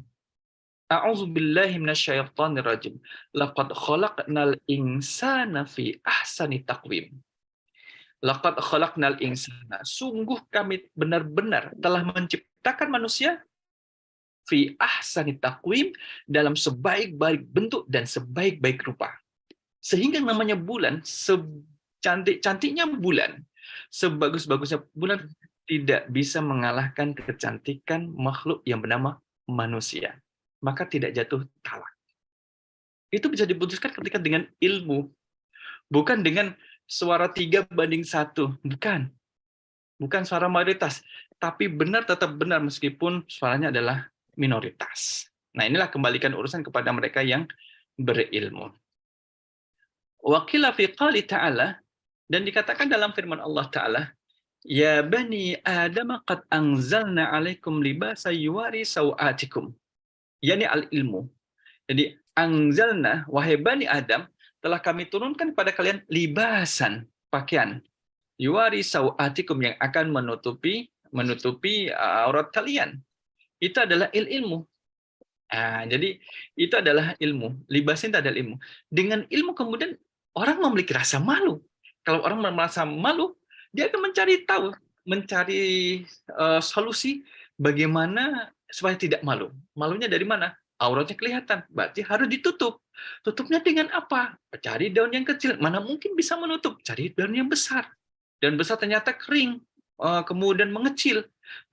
A'udzubillahi minasyaitonirrajim. Laqad khalaqnal insana fi ahsani taqwim. Laqad khalaqnal insana. Sungguh kami benar-benar telah menciptakan manusia fi ahsani taqwim, dalam sebaik-baik bentuk dan sebaik-baik rupa. Sehingga namanya bulan, secantik-cantiknya bulan, sebagus-bagusnya bulan, tidak bisa mengalahkan kecantikan makhluk yang bernama manusia. Maka tidak jatuh talak. Itu bisa diputuskan ketika dengan ilmu. Bukan dengan suara 3 banding 1. Bukan suara mayoritas. Tapi benar tetap benar meskipun suaranya adalah minoritas. Nah, inilah kembalikan urusan kepada mereka yang berilmu. Wa qila fi qali ta'ala, dan dikatakan dalam firman Allah Ta'ala, ya bani Adam qad anzalna alaikum libasa yuwari sawatikum. Yani al-ilmu. Jadi anzalna, wahai bani Adam, telah kami turunkan kepada kalian libasan, pakaian, yuwari sawatikum, yang akan menutupi aurat kalian. Itu adalah ilmu. Jadi itu adalah ilmu. Libasin itu adalah ilmu. Dengan ilmu kemudian orang memiliki rasa malu. Kalau orang merasa malu, dia akan mencari solusi bagaimana supaya tidak malu. Malunya dari mana? Auratnya kelihatan, berarti harus ditutup. Tutupnya dengan apa? Cari daun yang kecil. Mana mungkin bisa menutup? Cari daun yang besar. Daun besar ternyata kering, kemudian mengecil,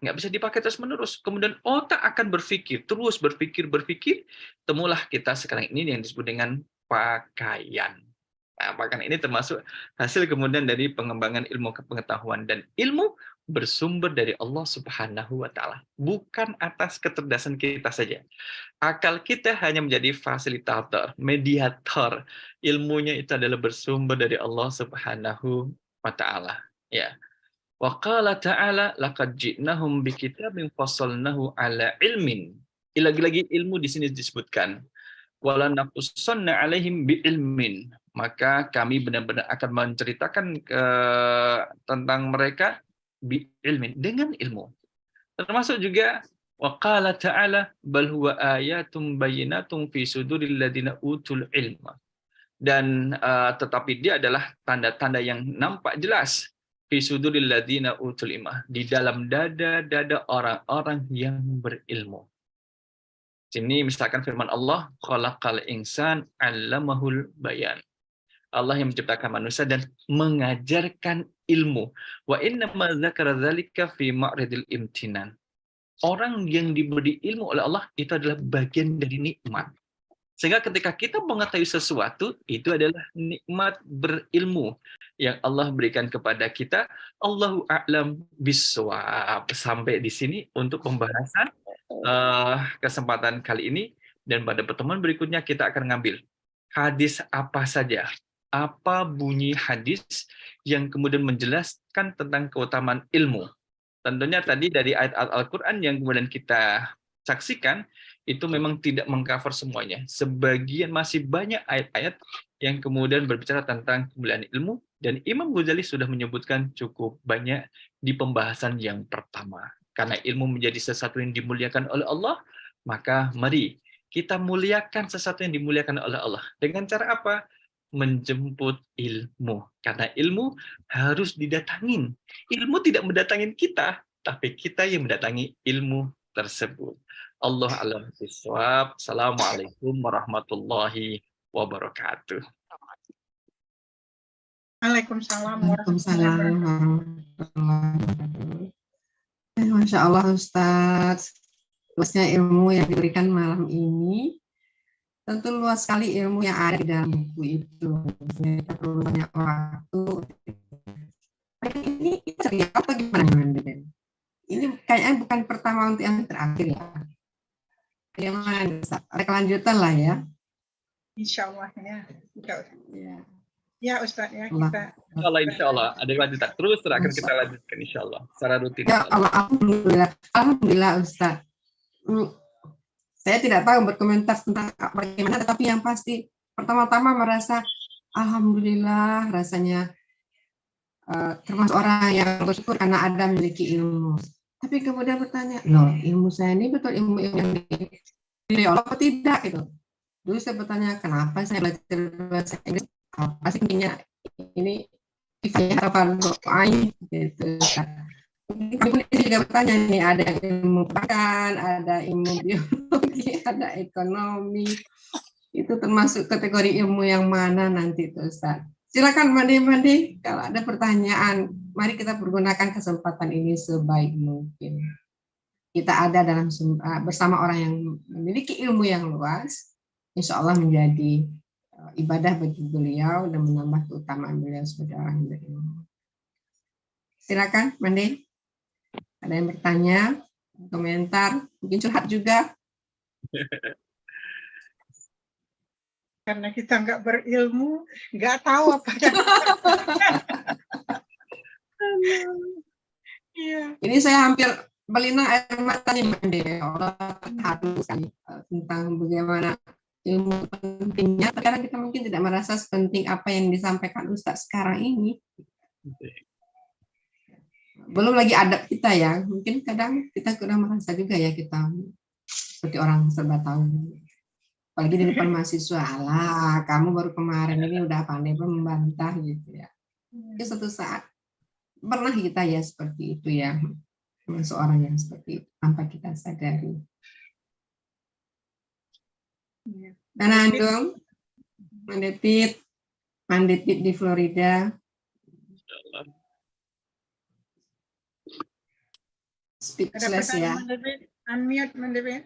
nggak bisa dipakai terus-menerus. Kemudian otak akan berpikir, terus berpikir. Temulah kita sekarang ini yang disebut dengan pakaian. Nah, pakaian ini termasuk hasil kemudian dari pengembangan ilmu pengetahuan, dan ilmu bersumber dari Allah Subhanahu wa Ta'ala, bukan atas kecerdasan kita saja. Akal kita hanya menjadi fasilitator, mediator. Ilmunya itu adalah bersumber dari Allah Subhanahu wa Ta'ala. Ya. Wa qala ta'ala laqad ji'nahum bikitabin fassalnahu ala ilmin. Lagi-lagi ilmu di sini disebutkan. Wala naqussanna alaihim biilmin. Maka kami benar-benar akan menceritakan tentang mereka biilmin, dengan ilmu. Termasuk juga wa qala ta'ala bal huwa ayatum bayyinatum fi suduril ladina utul ilma. Dan tetapi dia adalah tanda-tanda yang nampak jelas fi suduril ladina utul ilma, di dalam dada-dada orang-orang yang berilmu. Sini misalkan firman Allah, khalaqal insan 'allamahul bayan. Allah yang menciptakan manusia dan mengajarkan ilmu. Wa inna ma dzakara dzalika fi ma'ridil imtinan. Orang yang diberi ilmu oleh Allah itu adalah bagian dari nikmat. Sehingga ketika kita mengetahui sesuatu, itu adalah nikmat berilmu yang Allah berikan kepada kita. Allahu a'lam bishawab. Sampai di sini untuk pembahasan kesempatan kali ini, dan pada pertemuan berikutnya kita akan ngambil hadis apa saja. Apa bunyi hadis yang kemudian menjelaskan tentang keutamaan ilmu. Tentunya tadi dari ayat Al-Quran yang kemudian kita saksikan, itu memang tidak mengcover semuanya. Sebagian masih banyak ayat-ayat yang kemudian berbicara tentang kemuliaan ilmu, dan Imam Ghazali sudah menyebutkan cukup banyak di pembahasan yang pertama. Karena ilmu menjadi sesuatu yang dimuliakan oleh Allah, maka mari kita muliakan sesuatu yang dimuliakan oleh Allah. Dengan cara apa? Menjemput ilmu. Karena ilmu harus didatangin. Ilmu tidak mendatangin kita, tapi kita yang mendatangi ilmu tersebut. Allah a'lam bishawab. Assalamualaikum warahmatullahi wabarakatuh. Waalaikumsalam Waalaikumsalam warahmatullahi wabarakatuh. Masya Allah Ustaz, luasnya ilmu yang diberikan malam ini. Tentu luas sekali ilmu yang ada di dalam buku itu. Kita perlu banyak waktu. Ini ceria atau gimana? Ini kayaknya bukan pertama untuk yang terakhir ya. Ada kelanjutan lah ya. Insya Allah ya. Ya. Ya Ustaz ya, Allah. kita Insya Allah ada lanjutan. Terus akan kita lanjutkan insya Allah secara rutin. Ya Allah, alhamdulillah Ustaz. Saya tidak tahu berkomentar tentang bagaimana, tetapi yang pasti pertama-tama merasa alhamdulillah rasanya termasuk orang yang bersyukur karena ada memiliki ilmu. Tapi kemudian bertanya, loh ilmu saya ini betul ilmu yang dipilih Allah atau tidak gitu. Dulu saya bertanya, kenapa saya belajar bahasa Inggris? Apa sih intinya ini kifayah apa doain gitu. Kemudian saya juga bertanya nih, ada ilmu bahkan, ada ilmu biologi, ada ekonomi. Itu termasuk kategori ilmu yang mana nanti tuh Ustaz? Silakan Mandi, kalau ada pertanyaan, mari kita pergunakan kesempatan ini sebaik mungkin. Kita ada dalam bersama orang yang memiliki ilmu yang luas, insya Allah menjadi ibadah bagi beliau dan menambah keutamaan beliau sebagai orang yang berilmu. Silakan Mandi, ada yang bertanya, komentar, mungkin curhat juga. Karena kita nggak berilmu, nggak tahu apa yang iya. Ini saya hampir melina air matanya Mandi. Allah harus tentang bagaimana ilmu pentingnya. Sekarang kita mungkin tidak merasa sepenting apa yang disampaikan Ustaz sekarang ini. Belum lagi adab kita ya. Mungkin kadang kita kurang merasa juga ya kita seperti orang serba tahu. Apalagi di depan mahasiswa, alah kamu baru kemarin ini udah pandai membantah gitu ya. Itu suatu saat pernah kita ya seperti itu ya, termasuk orang yang seperti itu tanpa kita sadari. Dan Andung, Mandepit di Florida. Speechless ya. Unmute Mandepit.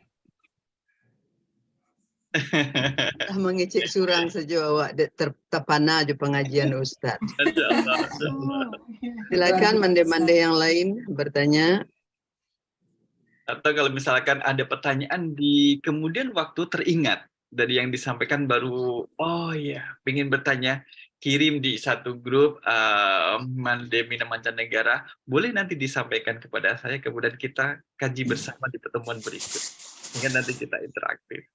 Mengecek surang saja awak terpana je pengajian Ustaz. Silakan mande-mande yang lain bertanya. Atau kalau misalkan ada pertanyaan di kemudian waktu teringat dari yang disampaikan baru, oh ya, ingin bertanya, kirim di satu grup Mandemina Mancanegara, boleh nanti disampaikan kepada saya, kemudian kita kaji bersama di pertemuan berikut. Sehingga nanti kita interaktif.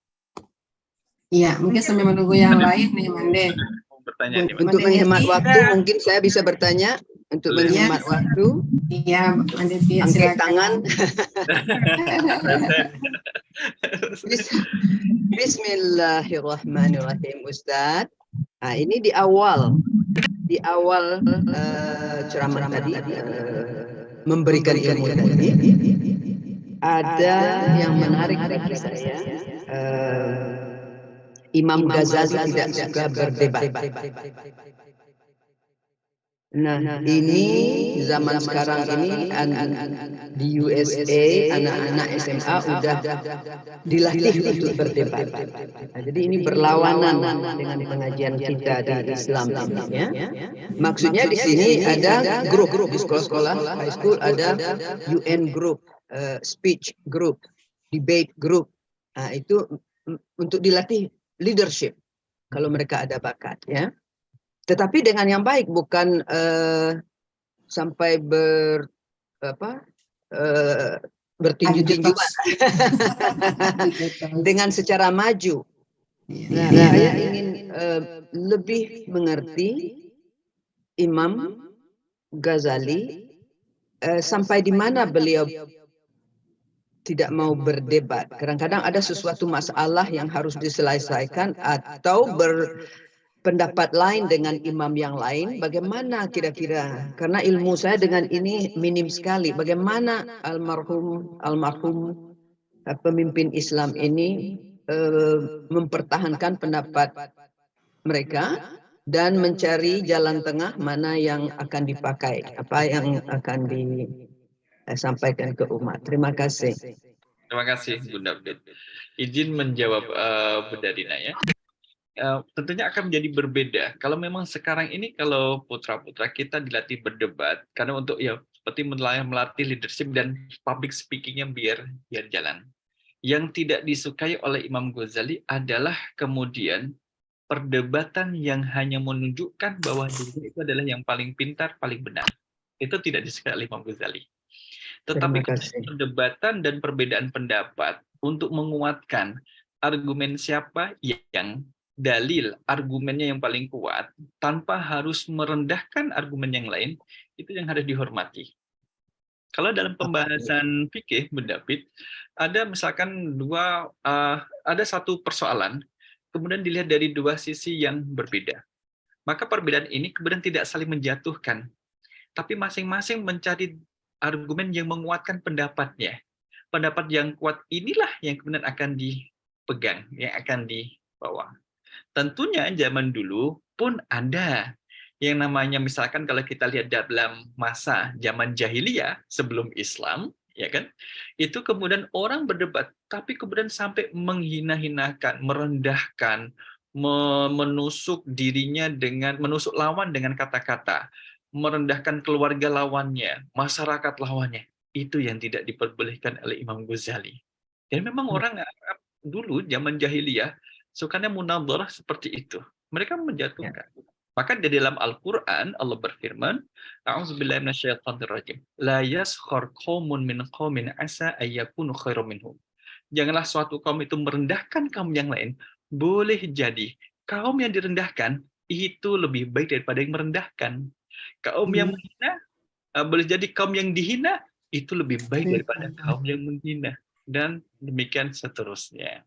Iya, mungkin sambil menunggu yang lain nih, Mande. Bertanya nih, Untuk menghemat waktu, mungkin saya bisa bertanya. Untuk menghemat waktu. Iya, Mande, angkat tangan. Bismillahirrahmanirrahim, Ustaz. Nah, ini di awal ceramah tadi, memberikan ilmu tadi, ada yang menarik bagi saya. Imam Ghazali tidak suka berdebat. Nah, ini zaman sekarang ini di USA anak-anak SMA udah dilatih untuk berdebat. Nah, jadi ini berlawanan dengan pengajian kita di Islam ya. Maksudnya di sini ada grup di sekolah-sekolah high school, ada UN group, speech group, debate group. Nah, itu untuk dilatih leadership kalau mereka ada bakat ya, tetapi dengan yang baik, bukan sampai bertinju-tinjuan dengan secara maju. Nah, saya ingin lebih mengerti Imam Ghazali sampai di mana beliau tidak mau berdebat. Kadang-kadang ada sesuatu masalah yang harus diselesaikan atau berpendapat lain dengan imam yang lain. Bagaimana kira-kira? Karena ilmu saya dengan ini minim sekali. Bagaimana almarhum pemimpin Islam ini mempertahankan pendapat mereka dan mencari jalan tengah mana yang akan dipakai, apa yang akan disampaikan ke umat. Terima kasih. Terima kasih Bunda Abdul. Izin menjawab Bunda Dina ya. Tentunya akan menjadi berbeda. Kalau memang sekarang ini kalau putra-putra kita dilatih berdebat, karena untuk ya seperti melatih leadership dan public speakingnya biar jalan. Yang tidak disukai oleh Imam Ghazali adalah kemudian perdebatan yang hanya menunjukkan bahwa dirinya itu adalah yang paling pintar, paling benar. Itu tidak disukai oleh Imam Ghazali. Tetapi perdebatan dan perbedaan pendapat untuk menguatkan argumen siapa yang dalil, argumennya yang paling kuat, tanpa harus merendahkan argumen yang lain, itu yang harus dihormati. Kalau dalam pembahasan fikih, Bunda David, ada misalkan ada satu persoalan, kemudian dilihat dari dua sisi yang berbeda. Maka perbedaan ini kemudian tidak saling menjatuhkan, tapi masing-masing mencari argumen yang menguatkan pendapatnya. Pendapat yang kuat inilah yang kemudian akan dipegang, yang akan dibawa. Tentunya zaman dulu pun ada yang namanya, misalkan kalau kita lihat dalam masa zaman jahiliyah sebelum Islam, ya kan, itu kemudian orang berdebat, tapi kemudian sampai menghina-hinakan, merendahkan, menusuk dirinya menusuk lawan dengan kata-kata, merendahkan keluarga lawannya, masyarakat lawannya. Itu yang tidak diperbolehkan oleh Imam Ghazali. Dan memang orang Arab dulu zaman jahiliyah sukanya munadharah seperti itu. Mereka menjatuhkan. Maka di dalam Al-Quran, Allah berfirman, A'udzubillahi minasyaitonirrajim. La yaskhar qaumun min qaumin asa ayyakunu khairum minhum. Janganlah suatu kaum itu merendahkan kaum yang lain. Boleh jadi kaum yang direndahkan itu lebih baik daripada yang merendahkan. Kaum yang menghina, boleh jadi kaum yang dihina itu lebih baik daripada kaum yang menghina. Dan demikian seterusnya.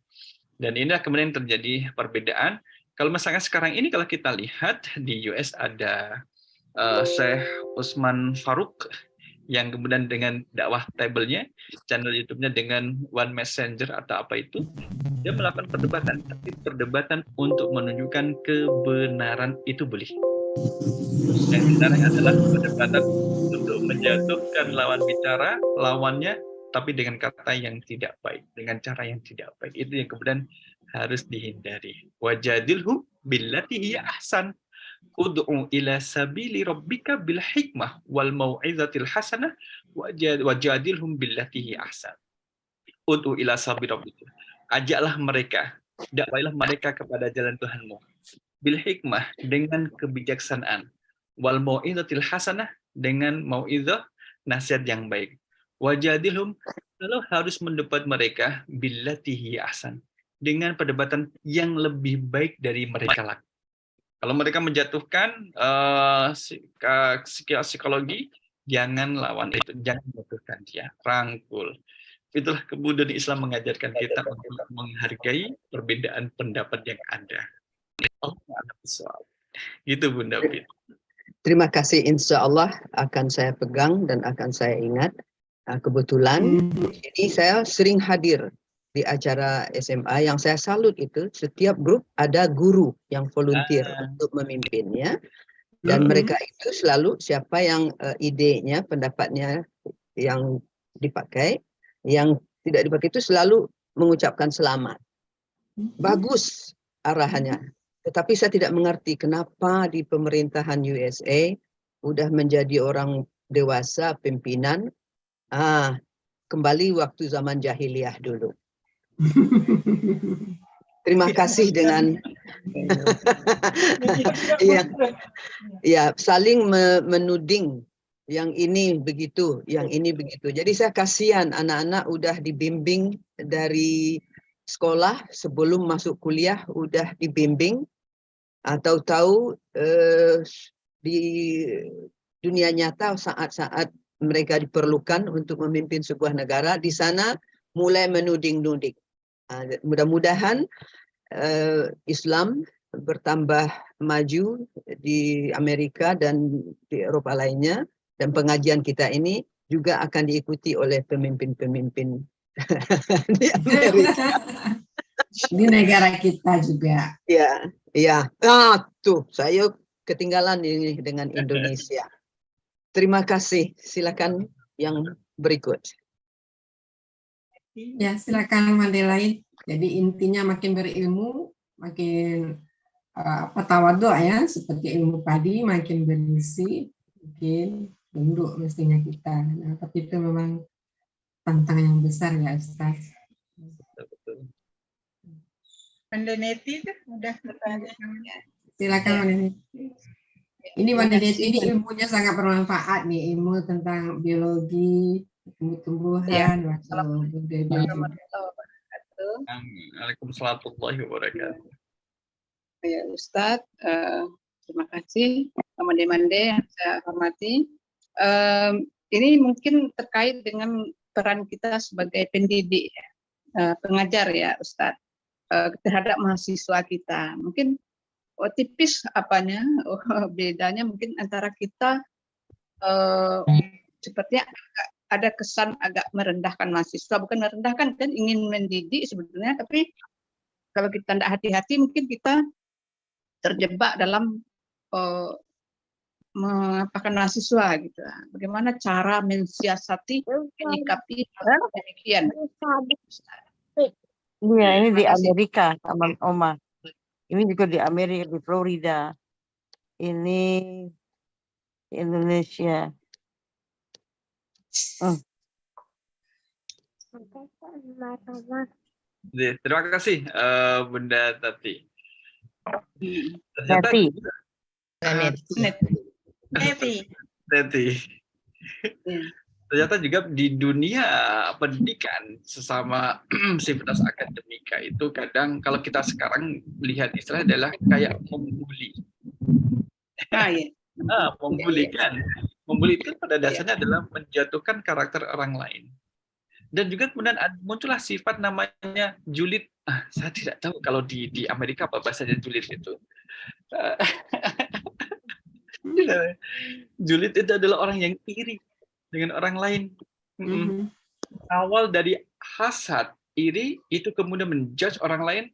Dan inilah kemudian terjadi perbedaan. Kalau misalnya sekarang ini kalau kita lihat di US ada Syekh Usman Faruk yang kemudian dengan dakwah table-nya, channel YouTube-nya dengan One Messenger atau apa itu, dia melakukan perdebatan. Tapi perdebatan untuk menunjukkan kebenaran itu boleh. Yang sekarang adalah perdebatan untuk menjatuhkan lawan bicara, lawannya, tapi dengan kata yang tidak baik, dengan cara yang tidak baik. Itu yang kemudian harus dihindari. Wajadilhum billati hiya ahsan. Ud'u ila sabili rabbika bil hikmah wal mau'izatil hasanah wajadilhum billati hiya ahsan. Ud'u ila sabili rabbika. Ajaklah mereka, dakwailah mereka kepada jalan Tuhanmu. Bil hikmah, dengan kebijaksanaan. Wal mau'izatil hasanah, dengan mau'izah, nasihat yang baik. Wajadilhum, lalu harus mendebat mereka billati hiya ahsan, dengan perdebatan yang lebih baik dari mereka lakukan. Kalau mereka menjatuhkan psikologi, jangan lawan itu, jangan menjatuhkan dia, rangkul. Itulah kemudian Islam mengajarkan kita untuk menghargai perbedaan pendapat yang ada. Gitu Bunda David. Terima kasih, insya Allah akan saya pegang dan akan saya ingat. Kebetulan ini saya sering hadir di acara SMA. Yang saya salut itu setiap grup ada guru yang volunteer untuk memimpinnya, dan mereka itu selalu siapa yang idenya, pendapatnya yang dipakai, yang tidak dipakai itu selalu mengucapkan selamat. Bagus arahannya. Tetapi saya tidak mengerti kenapa di pemerintahan USA udah menjadi orang dewasa pimpinan, kembali waktu zaman jahiliyah dulu. Terima kasih dengan saling menuding, yang ini begitu, yang ini begitu. Jadi saya kasihan anak-anak udah dibimbing dari sekolah sebelum masuk kuliah, udah dibimbing, atau tahu di dunia nyata saat-saat mereka diperlukan untuk memimpin sebuah negara, di sana mulai menuding-nuding. Mudah-mudahan Islam bertambah maju di Amerika dan di Eropa lainnya, dan pengajian kita ini juga akan diikuti oleh pemimpin-pemimpin di Amerika. Di negara kita juga. Ya. Tuh, saya ketinggalan ini dengan Indonesia. Terima kasih. Silakan yang berikut. Ya, silakan Mandelain. Jadi intinya makin berilmu, makin tawadhu ya, seperti ilmu padi, makin berisi, makin tunduk mestinya kita. Nah, tapi itu memang tantangan yang besar ya, Ustaz. Pendeneti tuh udah bertanya. Silakan Mandelain. Ini Mandelain ini ilmunya sangat bermanfaat nih, ilmu tentang biologi, tumbuh-tumbuhan, Waalaikumsalam warahmatullahi wabarakatuh. Ya Ustadz, terima kasih Mande-Mande yang saya hormati. Ini mungkin terkait dengan peran kita sebagai pendidik, pengajar ya Ustadz, terhadap mahasiswa kita. Mungkin tipis bedanya mungkin antara kita sepertinya ada kesan agak merendahkan mahasiswa, bukan merendahkan, kan ingin mendidik sebetulnya, tapi kalau kita tidak hati-hati mungkin kita terjebak dalam mengapakan mahasiswa gitu. Bagaimana cara mensiasati menyikapi hal demikian? Iya, ini di Terima kasih. Amerika, Taman Oma. Ini juga di Amerika, di Florida. Ini di Indonesia. Terima kasih Bunda Tati. Ternyata Tati. Tati. Ternyata juga di dunia pendidikan sesama sivitas akademika itu kadang kalau kita sekarang melihat istilah adalah kayak membuli. Membuli kan. Membuli itu pada dasarnya adalah menjatuhkan karakter orang lain. Dan juga kemudian muncullah sifat namanya julid. Saya tidak tahu kalau di Amerika apa bahasanya julid itu. Julid itu adalah orang yang iri dengan orang lain. Awal dari hasad, iri, itu kemudian menjudge orang lain,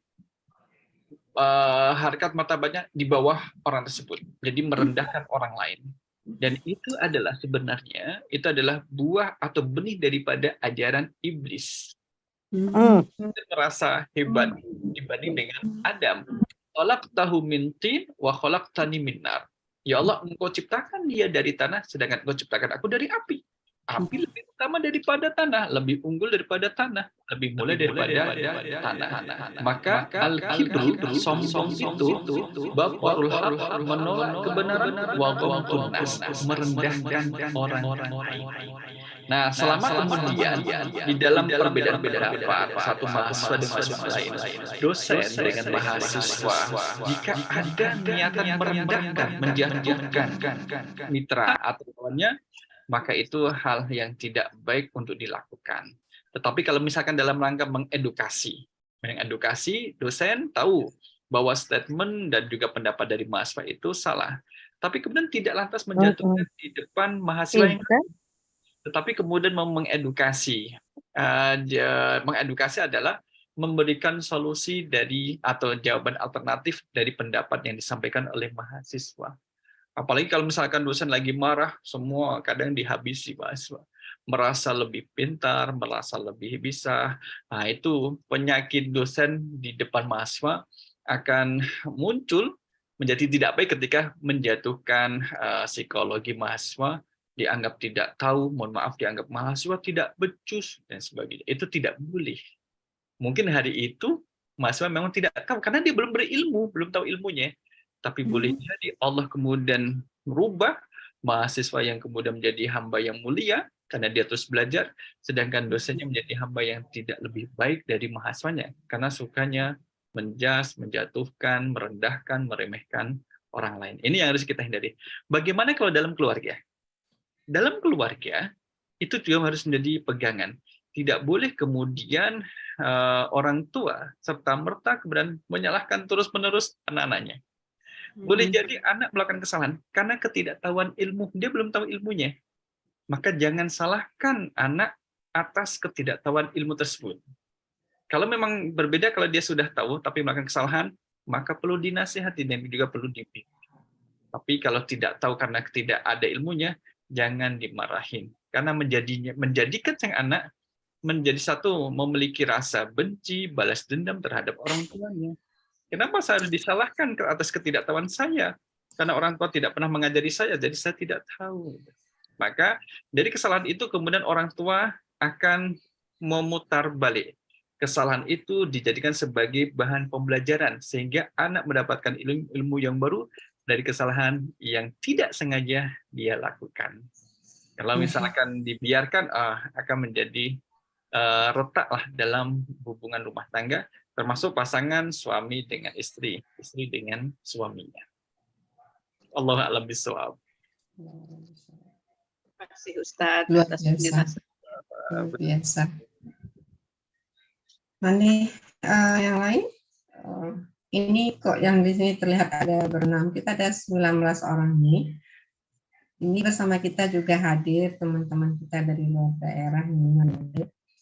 harkat martabatnya di bawah orang tersebut. Jadi merendahkan orang lain. Dan itu adalah sebenarnya itu adalah buah atau benih daripada ajaran iblis. Dia merasa hebat dibanding dengan Adam. Khalaqtahu min tin wa khalaqtani min nar. Ya Allah, engkau ciptakan dia dari tanah, sedangkan engkau ciptakan aku dari api. Api lebih utama daripada tanah, lebih unggul daripada tanah, lebih mulia daripada tanah. Maka al-kibru, sombong itu, baparul haq, menolak kebenaran, wa ghamtun nas, merendahkan orang lain. Nah, selama kemudian di dalam perbedaan pendapat satu mahasiswa dengan mahasiswa lain, dosen dengan mahasiswa, jika ada niatan merendahkan, menjatuhkan mitra atau kawannya, maka itu hal yang tidak baik untuk dilakukan. Tetapi kalau misalkan dalam rangka mengedukasi, dosen tahu bahwa statement dan juga pendapat dari mahasiswa itu salah, tapi kemudian tidak lantas menjatuhkan di depan mahasiswa yang lain, tetapi kemudian mengedukasi. Mengedukasi adalah memberikan solusi dari atau jawaban alternatif dari pendapat yang disampaikan oleh mahasiswa. Apalagi kalau misalkan dosen lagi marah, semua kadang dihabisi mahasiswa. Merasa lebih pintar, merasa lebih bisa. Nah, itu penyakit dosen di depan mahasiswa akan muncul menjadi tidak baik ketika menjatuhkan psikologi mahasiswa, dianggap tidak tahu, mohon maaf, dianggap mahasiswa tidak becus, dan sebagainya. Itu tidak boleh. Mungkin hari itu mahasiswa memang tidak tahu, karena dia belum berilmu, belum tahu ilmunya. Tapi boleh jadi Allah kemudian merubah mahasiswa yang kemudian menjadi hamba yang mulia karena dia terus belajar, sedangkan dosennya menjadi hamba yang tidak lebih baik dari mahasiswanya karena sukanya menjas, menjatuhkan, merendahkan, meremehkan orang lain. Ini yang harus kita hindari. Bagaimana kalau dalam keluarga? Dalam keluarga itu juga harus menjadi pegangan. Tidak boleh kemudian orang tua serta merta kemudian menyalahkan terus-menerus anak-anaknya. Boleh jadi anak melakukan kesalahan karena ketidaktahuan ilmu, dia belum tahu ilmunya. Maka jangan salahkan anak atas ketidaktahuan ilmu tersebut. Kalau memang berbeda, kalau dia sudah tahu tapi melakukan kesalahan, maka perlu dinasihati dan juga perlu dibimbing. Tapi kalau tidak tahu karena tidak ada ilmunya, jangan dimarahin. Karena menjadikan sang anak menjadi satu memiliki rasa benci, balas dendam terhadap orang tuanya. Kenapa saya harus disalahkan atas ketidaktahuan saya? Karena orang tua tidak pernah mengajari saya, jadi saya tidak tahu. Maka dari kesalahan itu kemudian orang tua akan memutar balik. Kesalahan itu dijadikan sebagai bahan pembelajaran, sehingga anak mendapatkan ilmu yang baru dari kesalahan yang tidak sengaja dia lakukan. Kalau misalkan dibiarkan, akan menjadi retaklah dalam hubungan rumah tangga. termasuk pasangan suami dengan istri, istri dengan suaminya. Allah a'lam bishawab. Terima kasih Ustadz Luar atas biasa. penjelasan. Luar biasa. Mandi yang lain? Ini kok yang di sini terlihat ada berenam. Kita ada 19 orang nih. Ini bersama kita juga hadir teman-teman kita dari luar daerah ini,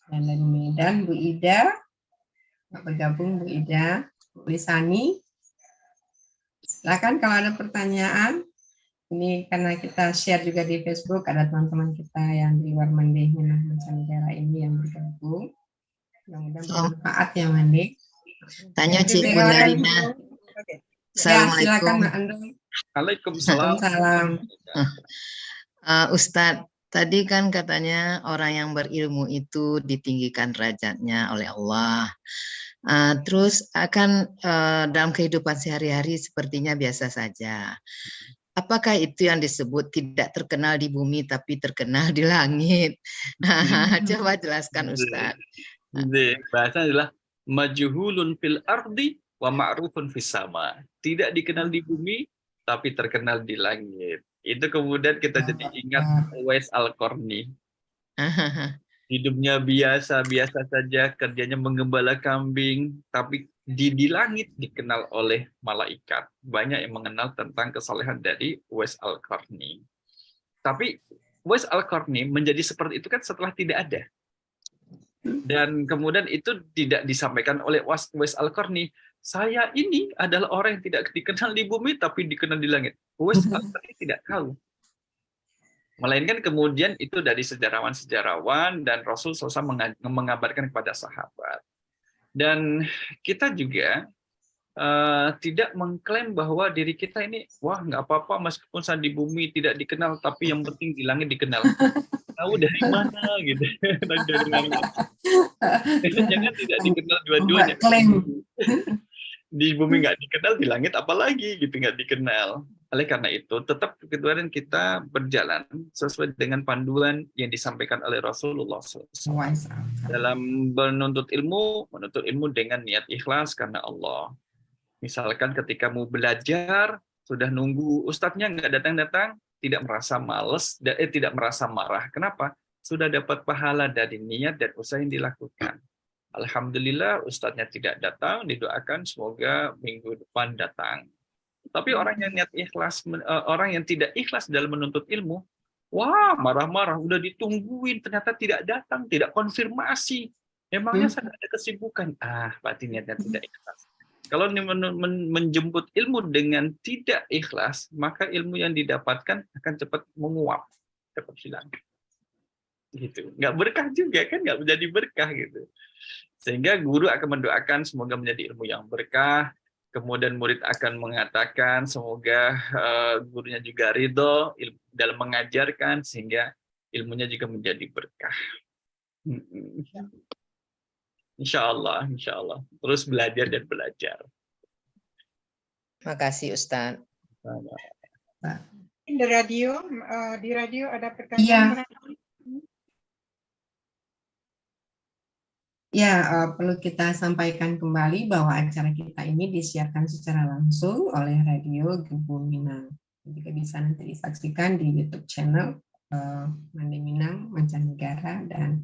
dan dari Medan, Bu Ida, bergabung Bu Ida, Bu Lisani. Silakan kalau ada pertanyaan. Ini karena kita share juga di Facebook, ada teman-teman kita yang di luar Mandi Minang Mancanegara ini yang bergabung. Mudah-mudahan bermanfaat ya Mandi. Tanya Cik Silakan. Bunda Rina. Ya, Assalamualaikum. silakan Mbak Andung. Waalaikumsalam. Waalaikumsalam. Ustadz, tadi kan katanya orang yang berilmu itu ditinggikan derajatnya oleh Allah. Terus akan dalam kehidupan sehari-hari sepertinya biasa saja. Apakah itu yang disebut tidak terkenal di bumi tapi terkenal di langit? Coba jelaskan Ustadz. Jadi, bahasanya adalah majhulun fil ardi wa ma'rufun fis sama. Tidak dikenal di bumi tapi terkenal di langit. Itu kemudian kita jadi ingat Uwais Al-Qarni. Hidupnya biasa-biasa saja, kerjanya menggembala kambing, tapi di langit dikenal oleh malaikat. Banyak yang mengenal tentang kesalehan dari Uwais Al-Qarni. Tapi Uwais Al-Qarni menjadi seperti itu kan setelah tidak ada. Dan kemudian itu tidak disampaikan oleh Uwais Al-Qarni. Saya ini adalah orang yang tidak dikenal di bumi tapi dikenal di langit. Uwais Al-Qarni tidak tahu. Melainkan kemudian itu dari sejarawan-sejarawan dan Rasul SAW mengabarkan kepada sahabat. Dan kita juga tidak mengklaim bahwa diri kita ini, wah nggak apa-apa meskipun saya di bumi tidak dikenal, tapi yang penting di langit dikenal. Tahu dari mana gitu. Dari langit. Jangan tidak dikenal dua-duanya. Di bumi nggak dikenal, di langit apalagi gitu nggak dikenal. Oleh karena itu, tetap kemudian kita berjalan sesuai dengan panduan yang disampaikan oleh Rasulullah SAW. Dalam menuntut ilmu dengan niat ikhlas karena Allah. Misalkan ketika mau belajar, sudah nunggu ustadznya nggak datang-datang, tidak merasa males, tidak merasa marah. Kenapa? Sudah dapat pahala dari niat dan usaha yang dilakukan. Alhamdulillah ustadznya tidak datang, didoakan semoga minggu depan datang. Tapi orang yang niat ikhlas, orang yang tidak ikhlas dalam menuntut ilmu, wah marah-marah, udah ditungguin, ternyata tidak datang, tidak konfirmasi. Emangnya saya ada kesibukan? Berarti niatnya tidak ikhlas. Kalau menjemput ilmu dengan tidak ikhlas, maka ilmu yang didapatkan akan cepat menguap, cepat hilang. Gitu. Nggak berkah juga kan, nggak menjadi berkah gitu. Sehingga guru akan mendoakan semoga menjadi ilmu yang berkah. Kemudian murid akan mengatakan semoga gurunya juga ridho dalam mengajarkan sehingga ilmunya juga menjadi berkah. Insya Allah. Terus belajar dan belajar. Terima kasih Ustadz. Di radio ada pertanyaan. Ya, perlu kita sampaikan kembali bahwa acara kita ini disiarkan secara langsung oleh Radio Gebu Minang. Jika bisa nanti disaksikan di YouTube channel Mandi Minang Mancanegara dan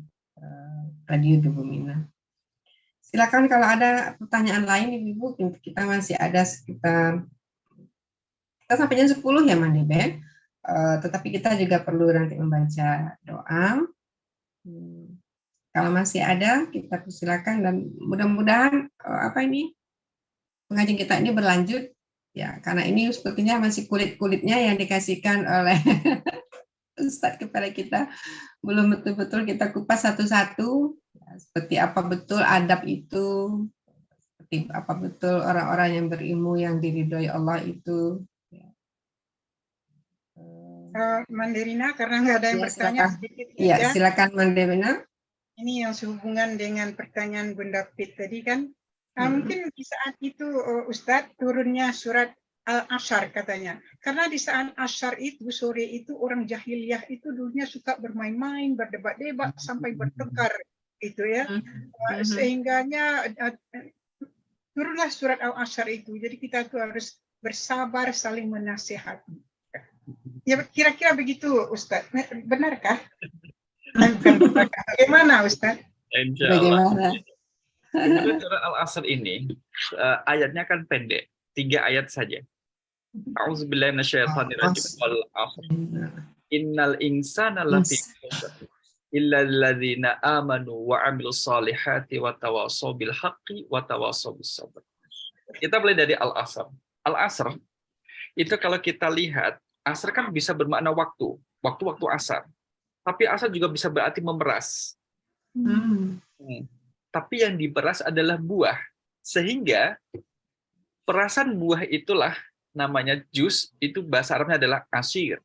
Radio Gebu Minang. Silakan kalau ada pertanyaan lain Ibu, kita masih ada sekitar, kita sampai jam 10 ya Mandi Ben, tetapi kita juga perlu nanti membaca doa. Kalau masih ada, kita persilakan dan mudah-mudahan pengajian kita ini berlanjut ya, karena ini sepertinya masih kulit-kulitnya yang dikasihkan oleh Ustadz kepada kita, belum betul-betul kita kupas satu-satu ya, seperti apa betul adab itu, seperti apa betul orang-orang yang berilmu yang diridhoi Allah itu. Mandirina, karena nggak ada yang bertanya sedikit. Iya, silakan Mandirina. Ini yang sehubungan dengan pertanyaan Bunda Pit tadi kan, mungkin di saat itu Ustadz turunnya surat Al-Asyar katanya, karena di saat Asyar itu sore itu orang jahiliyah itu dulunya suka bermain-main, berdebat-debat sampai bertengkar gitu ya, sehingganya turunlah surat Al-Asr itu. Jadi kita tuh harus bersabar saling menasihati. Ya kira-kira begitu Ustaz. Benarkah? Bukan benarkah. Bagaimana Ustaz? Insya Allah. Bagaimana? Kemudian surah Al-Asr ini ayatnya kan pendek, 3 ayat saja. A'udzubillahi minasyaitonirrajim. Wal 'asr. Innal insana lafi khusr illa alladzina amanu wa 'amilus solihati wa tawassaw bil haqqi wa tawassaw bis sabr. Kita mulai dari Al-Asr. Al-Asr itu kalau kita lihat, asar kan bisa bermakna waktu, waktu-waktu asar. Tapi asar juga bisa berarti memeras. Tapi yang diperas adalah buah. Sehingga perasan buah itulah namanya jus, itu bahasa Arabnya adalah asir.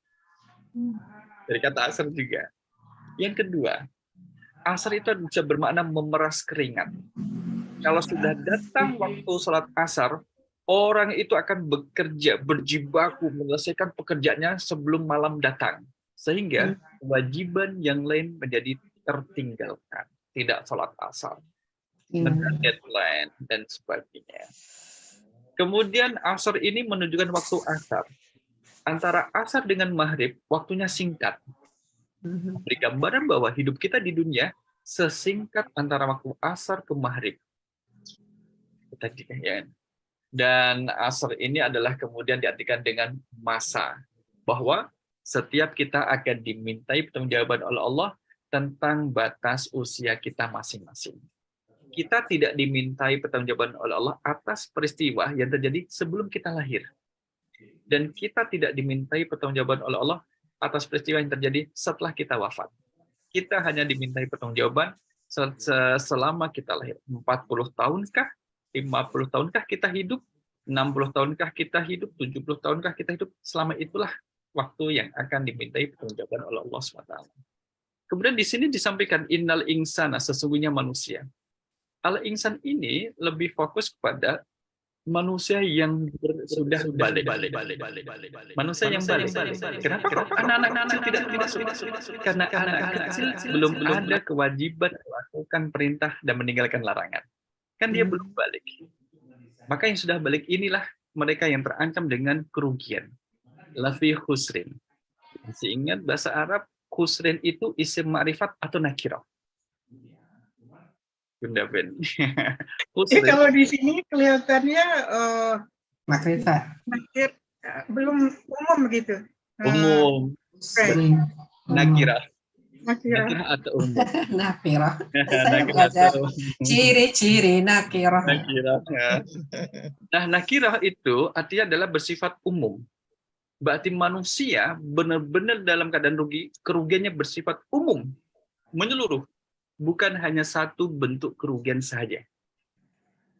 Dari kata asar juga. Yang kedua, asar itu bisa bermakna memeras keringat. Kalau sudah datang waktu sholat asar, orang itu akan bekerja, berjibaku, menyelesaikan pekerjaannya sebelum malam datang. Sehingga kewajiban yang lain menjadi tertinggalkan. Tidak sholat asar. Deadline dan sebagainya. Kemudian asar ini menunjukkan waktu asar. Antara asar dengan maghrib, waktunya singkat. Beri gambaran bahwa hidup kita di dunia sesingkat antara waktu asar ke maghrib. Dan asar ini adalah kemudian diartikan dengan masa. Bahwa setiap kita akan dimintai pertanggungjawaban oleh Allah tentang batas usia kita masing-masing. Kita tidak dimintai pertanggungjawaban oleh Allah atas peristiwa yang terjadi sebelum kita lahir. Dan kita tidak dimintai pertanggungjawaban oleh Allah atas peristiwa yang terjadi setelah kita wafat. Kita hanya dimintai pertanggungjawaban selama kita lahir. 40 tahunkah? 50 tahunkah kita hidup? 60 tahunkah kita hidup? 70 tahunkah kita hidup? Selama itulah waktu yang akan dimintai pertanggungjawaban oleh Allah SWT. Kemudian di sini disampaikan innal insana, sesungguhnya manusia. Al-insan ini lebih fokus kepada manusia yang sudah balik. Manusia yang balik. Kenapa kok anak-anak kecil tidak termasuk? Karena anak kecil belum ada kewajiban melakukan perintah dan meninggalkan larangan. Kan dia belum balik. Maka yang sudah balik inilah mereka yang terancam dengan kerugian. Lafi khusrin. Masih ingat bahasa Arab, khusrin itu isim ma'rifat atau nakirah. Bunda Ben. Kalau di sini kelihatannya Makrifat. belum umum begitu. Umum. Nakirah. Nakirah atau umum. Nakirah. Nakirah. Ciri-ciri nakirah. Nakirah. Nah, nakirah itu artinya adalah bersifat umum. Berarti manusia benar-benar dalam keadaan rugi, kerugiannya bersifat umum, menyeluruh. Bukan hanya satu bentuk kerugian saja,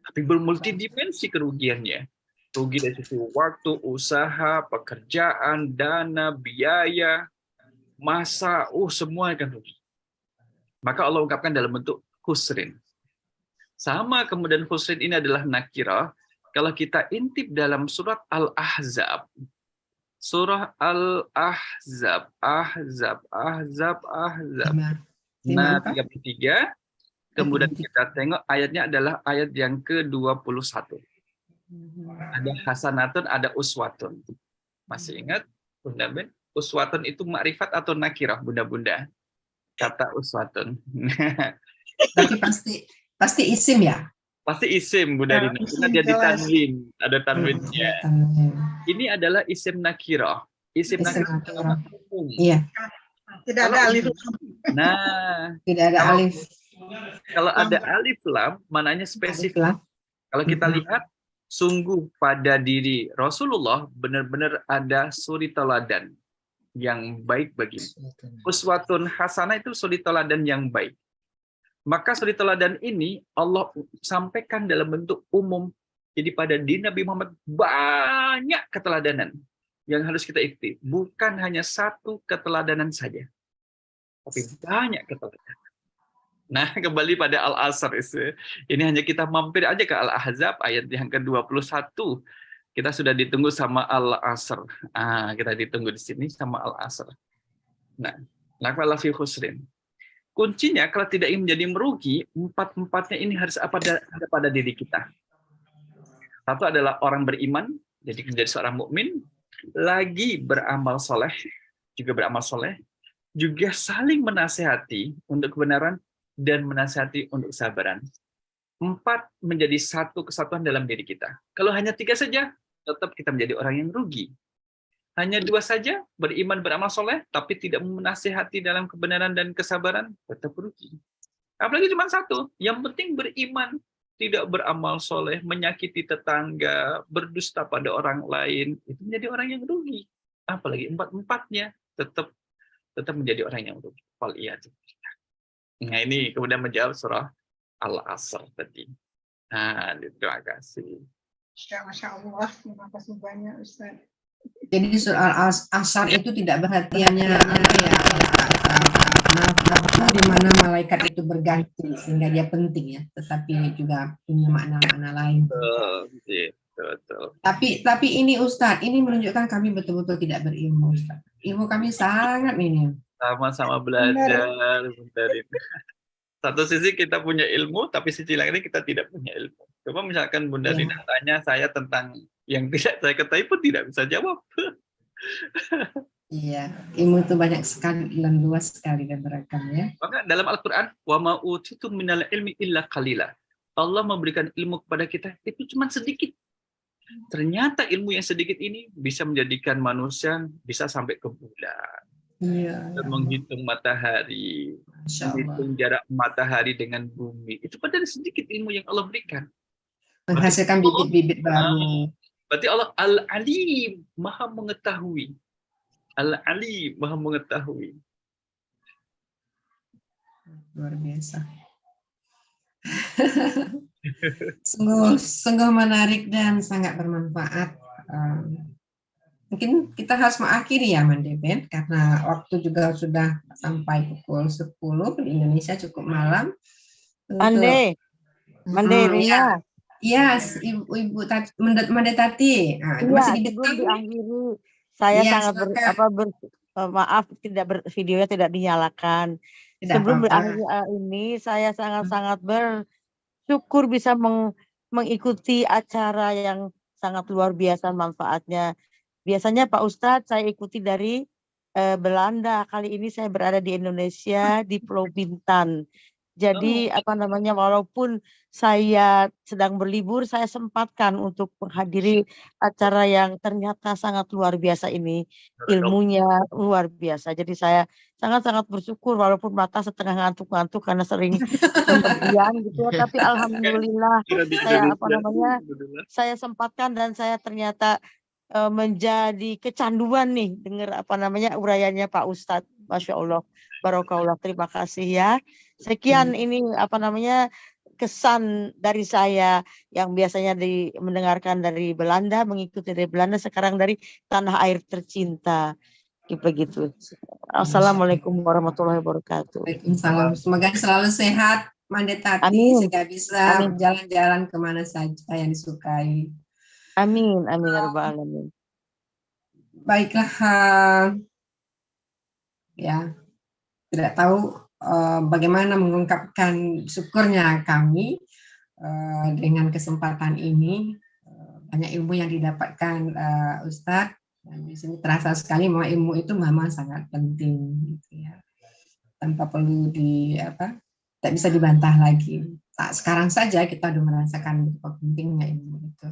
tapi bermultidimensi kerugiannya. Rugi dari sisi waktu, usaha, pekerjaan, dana, biaya, masa, semua akan rugi. Maka Allah ungkapkan dalam bentuk khusrin. Sama kemudian khusrin ini adalah nakirah. Kalau kita intip dalam surat Al-Ahzab, surah Al-Ahzab, Ahzab. Nah, 33. Kemudian kita tengok ayatnya adalah ayat yang ke-21. Ada hasanatun, ada uswatun. Masih ingat, Bunda Ben? Uswatun itu makrifat atau nakirah, Bunda-bunda? Kata uswatun. Tapi pasti isim ya? Pasti isim, Bunda Rina. Karena dia ditanwin, ada tanwinnya. Ini adalah isim nakirah. Isim nakirah umum. Iya. Tidak ada alif. Nah, tidak ada alif. Kalau ada alif lam, mananya spesifik. Kalau kita lihat, sungguh pada diri Rasulullah benar-benar ada suri teladan yang baik bagimu. Uswatun hasanah itu suri teladan yang baik. Maka suri teladan ini Allah sampaikan dalam bentuk umum. Jadi pada diri Nabi Muhammad banyak keteladanan yang harus kita ikuti. Bukan hanya satu keteladanan saja, tapi banyak keteladanan. Nah, kembali pada Al-Asr. Ini hanya kita mampir aja ke Al-Ahzab ayat yang ke-21. Kita sudah ditunggu sama Al-Asr. Kita ditunggu di sini sama Al-Asr. Nah, laqad fi khusrin. Kuncinya kalau tidak ingin menjadi merugi, empat-empatnya ini harus ada pada diri kita. Satu adalah orang beriman, jadi menjadi seorang mukmin, lagi beramal soleh, juga saling menasehati untuk kebenaran dan menasehati untuk kesabaran. 4 menjadi satu kesatuan dalam diri kita. Kalau hanya 3 saja, tetap kita menjadi orang yang rugi. Hanya 2 saja, beriman beramal soleh, tapi tidak menasehati dalam kebenaran dan kesabaran, tetap rugi. Apalagi cuma 1, yang penting beriman, tidak beramal soleh, menyakiti tetangga, berdusta pada orang lain, itu menjadi orang yang rugi. Apalagi 4-empatnya tetap menjadi orang yang rugi. Nah, ini kemudian menjawab surah Al-Asr tadi. Nah, terima kasih. Masya Allah, terima kasih banyak Ustaz. Jadi surah Al-Asr itu tidak berarti hanya waktu di mana malaikat itu berganti sehingga dia penting ya, tetapi juga punya makna-makna lain. Betul. Tapi ini Ustadz, ini menunjukkan kami betul-betul tidak berilmu, Ustadz. Ilmu kami sangat minim. Sama-sama belajar. Satu sisi kita punya ilmu, tapi sisi lainnya kita tidak punya ilmu. Coba misalkan Bunda Rina tanya saya tentang yang tidak saya ketahui pun tidak bisa jawab. Iya, ilmu itu banyak sekali dan luas sekali dan beragam ya. Maka dalam Al-Quran, wa ma utitum minal ilmi illa qalila. Allah memberikan ilmu kepada kita itu cuma sedikit. Ternyata ilmu yang sedikit ini bisa menjadikan manusia bisa sampai ke bulan. Iya. Menghitung matahari, menghitung jarak matahari dengan bumi. Itu padahal sedikit ilmu yang Allah berikan. Menghasilkan bibit-bibit baru. Berarti Allah Al-Alim, Maha mengetahui. Al-Alim, Maha mengetahui. Luar biasa. Sungguh menarik dan sangat bermanfaat. Mungkin kita harus mengakhiri ya Mandeben, karena waktu juga sudah sampai pukul 10 di Indonesia, cukup malam. Mande Rina. Iya, Ibu Mande Tati. Nah, Iya, masih di sebelum dekat. diakhiri, saya Ya, sangat maaf videonya tidak dinyalakan. Tidak Sebelum apa-apa. berakhir ini, saya sangat-sangat bersyukur bisa mengikuti acara yang sangat luar biasa manfaatnya. Biasanya Pak Ustadz saya ikuti dari Belanda. Kali ini saya berada di Indonesia di Pulau Bintan. Jadi walaupun saya sedang berlibur, saya sempatkan untuk menghadiri acara yang ternyata sangat luar biasa ini. Ilmunya luar biasa. Jadi saya sangat-sangat bersyukur walaupun mata setengah ngantuk-ngantuk karena sering berpergian gitu ya. Tapi alhamdulillah saya sempatkan dan saya ternyata menjadi kecanduan nih dengar uraiannya Pak Ustadz. Masya Allah, barokallah, terima kasih ya. Sekian ini kesan dari saya yang biasanya mendengarkan dari Belanda, mengikuti dari Belanda, sekarang dari tanah air tercinta. Begitu. Assalamualaikum warahmatullahi wabarakatuh. Waalaikumsalam. Semoga selalu sehat Mande Tati, sehingga bisa jalan-jalan kemana saja yang disukai. Amin, amin ya rabbal alamin. Baiklah, ya tidak tahu bagaimana mengungkapkan syukurnya kami dengan kesempatan ini. Banyak ilmu yang didapatkan Ustadz, dan di sini terasa sekali bahwa ilmu itu memang sangat penting, gitu ya. Tanpa perlu tak bisa dibantah lagi. Sekarang saja kita sudah merasakan betapa pentingnya ilmu itu.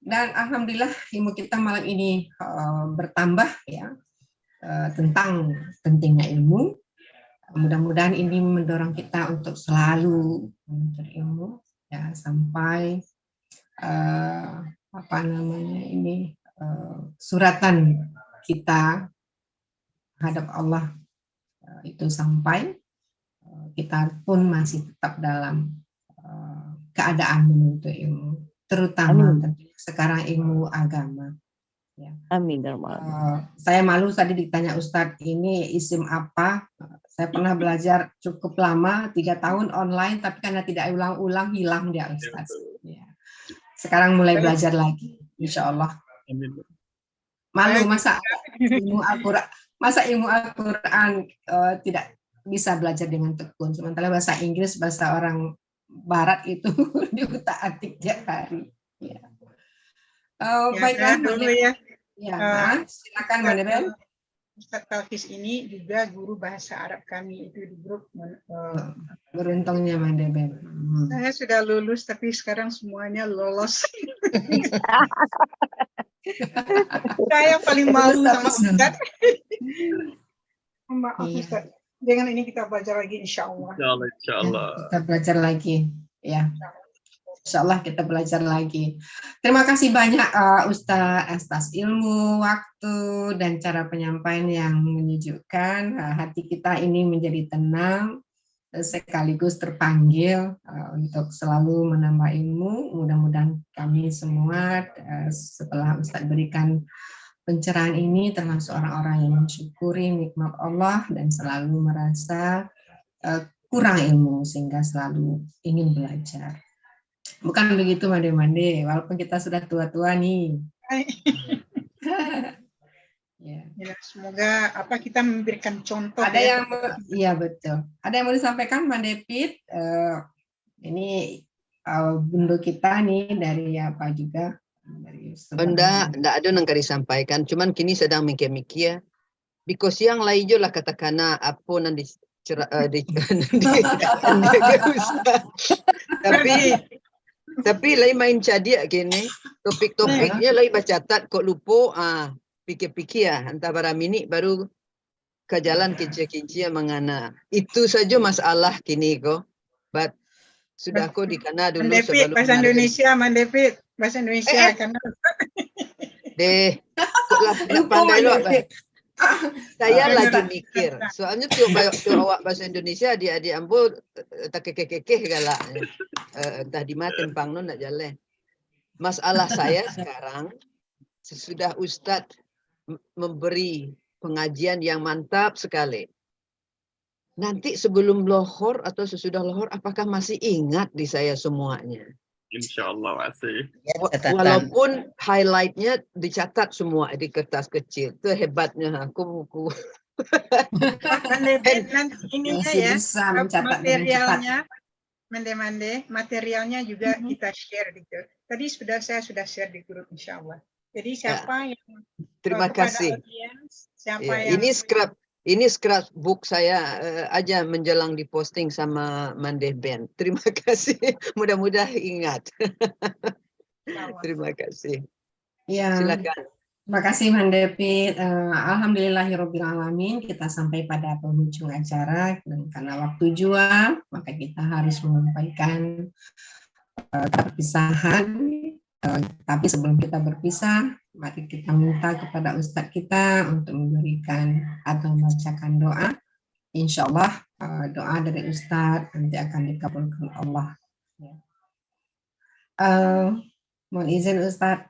Dan alhamdulillah ilmu kita malam ini bertambah ya, tentang pentingnya ilmu. Mudah-mudahan ini mendorong kita untuk selalu menuntut ilmu ya, sampai suratan kita hadap Allah itu sampai, kita pun masih tetap dalam keadaan menuntut ilmu, terutama sekarang ilmu agama. Ya. Amin. Saya malu tadi ditanya Ustadz ini isim apa. Saya pernah belajar cukup lama, 3 tahun online, tapi karena tidak ulang-ulang hilang dia Ustadz. Ya. Sekarang mulai belajar lagi, insya Allah. Malu masa ilmu Al-Quran tidak bisa belajar dengan tekun. Sementara bahasa Inggris, bahasa orang barat itu diutak-atik tiap hari. Ya. Ya, Baiklah, dulu Mbak. ya. Ya, silakan Mbak Deben. Ustaz Talkis ini juga guru bahasa Arab kami itu di grup. Beruntungnya Mbak Deben. Saya sudah lulus tapi sekarang semuanya lolos. Saya paling malu sama Ustaz. Maaf Ustaz. Dengan ini kita belajar lagi insya Allah. Insya Allah. Kita belajar lagi. Ya. Insya Allah kita belajar lagi. Terima kasih banyak Ustaz atas ilmu, waktu, dan cara penyampaian yang menyejukkan. Hati kita ini menjadi tenang, sekaligus terpanggil untuk selalu menambah ilmu. Mudah-mudahan kami semua setelah Ustaz berikan pencerahan ini termasuk orang-orang yang mensyukuri nikmat Allah dan selalu merasa kurang ilmu sehingga selalu ingin belajar. Bukan begitu Mande-Mande, walaupun kita sudah tua-tua nih. Ya, semoga kita memberikan contoh. Ada yang iya betul. Ada yang mau disampaikan Mande Pit? Ini bunda kita nih dari apa juga dari Enggak ada yang disampaikan. Cuman kini sedang mikir-mikir. Because yang lain je lah katakan apa nanti tapi lain main cadia gini, topik-topiknya lain baca catat kok lupa, pikir-pikir entah berapa minit baru ke jalan kincia-kincia mengana. Itu saja masalah kini kok. But sudah kok dikana dulu sebelum bahasa Indonesia, Mandepit bahasa Indonesia karena deh, lah nak pandai lo apa? Saya lagi mikir, soalnya tiap awak bahasa Indonesia dia ambil tak kekeh galak, entah di mana tempang nak jalan. Masalah saya sekarang sesudah Ustadz memberi pengajian yang mantap sekali. Nanti sebelum lohor atau sesudah lohor, apakah masih ingat di saya semuanya? Insya Allah masih. Walaupun highlightnya dicatat semua di kertas kecil. Itu hebatnya aku buku. Nanti ininya ya, materialnya, Mande, materialnya juga kita share gitu. Tadi saya sudah share di grup insya Allah. Jadi siapa yang terima kasih. Audience, siapa yang ini scrapbook saya aja menjelang diposting sama Mande Ben. Terima kasih. Mudah-mudahan ingat. Terima kasih. Ya. Silakan. Terima kasih Mande Pit. Alhamdulillahirabbil alamin, kita sampai pada penghujung acara dan karena waktu jua maka kita harus menyampaikan perpisahan. Tapi sebelum kita berpisah, mari kita minta kepada Ustadz kita untuk memberikan atau membacakan doa. Insya Allah doa dari Ustadz nanti akan dikabulkan Allah. Mohon izin Ustadz.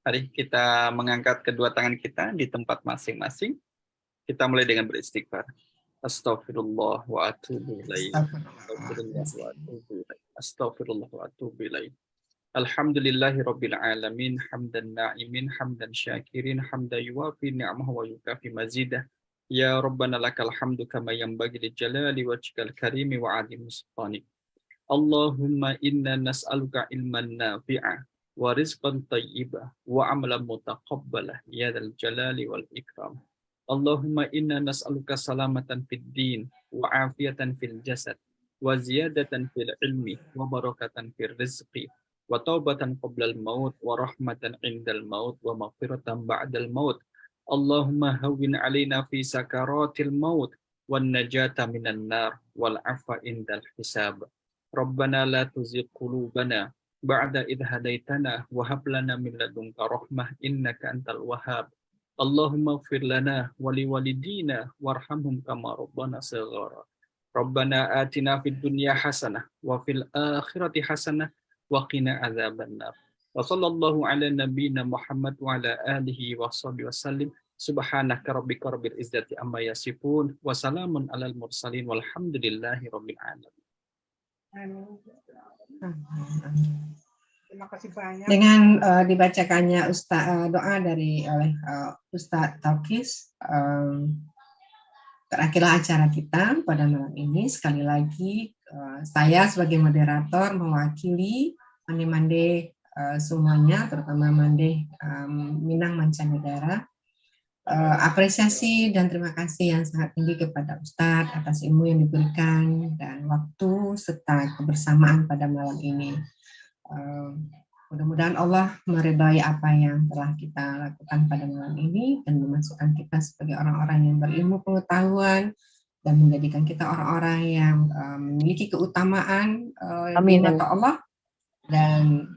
Mari kita mengangkat kedua tangan kita di tempat masing-masing. Kita mulai dengan beristighfar. Astaghfirullah wa atubu ilaih. Astaghfirullah wa atubu ilaih. Alhamdulillahi rabbil alamin, hamdan na'imin, hamdan syakirin, hamdan yuwafi ni'amah wa yukafi mazidah. Ya Rabbana lakal hamdu kama yanbaghi li jalali wajhikal karimi wa 'azimi sultanik. Allahumma inna nas'aluka ilman nafi'a wa rizqan thayyibah wa 'amalan mutaqabbalah ya dzal jalali wal ikram. Allahumma inna nas'aluka salamatan fid din wa afiyatan fil jasad wa ziyadatan fil ilmi wa barakatan fil rizqi wa taubatan qablal maut wa rahmatan indal maut wa maghfiratan ba'dal maut. Allahumma hawwin 'alaina fi sakaratil maut wan najata minan nar wal 'afwa indal hisab. Rabbana la tuzigh qulubana ba'da idh hadaitana wa hab lana min ladunka rahmah innaka antal wahhab. Allahumma ighfir lana wa liwalidina warhamhum kama rabbana shaghara. Rabbana atina fid dunya hasanah wa fil akhirati hasanah wa qina adzabannar. Wa sallallahu ala nabiyyina Muhammad wa ala alihi wa sahbihi wasallim. Subhanaka rabbika rabbil izzati amma yasifun wa salamun alal mursalin walhamdulillahi rabbil alamin. Terima kasih banyak. Dengan dibacakannya doa dari oleh Ustadz Talkis, berakhirlah acara kita pada malam ini. Sekali lagi saya sebagai moderator mewakili mande-mande semuanya, terutama mande Minang Mancanegara. Apresiasi dan terima kasih yang sangat tinggi kepada Ustadz atas ilmu yang diberikan dan waktu serta kebersamaan pada malam ini. Mudah-mudahan Allah meridai apa yang telah kita lakukan pada malam ini dan memasukkan kita sebagai orang-orang yang berilmu pengetahuan dan menjadikan kita orang-orang yang memiliki keutamaan di mata Allah. Dan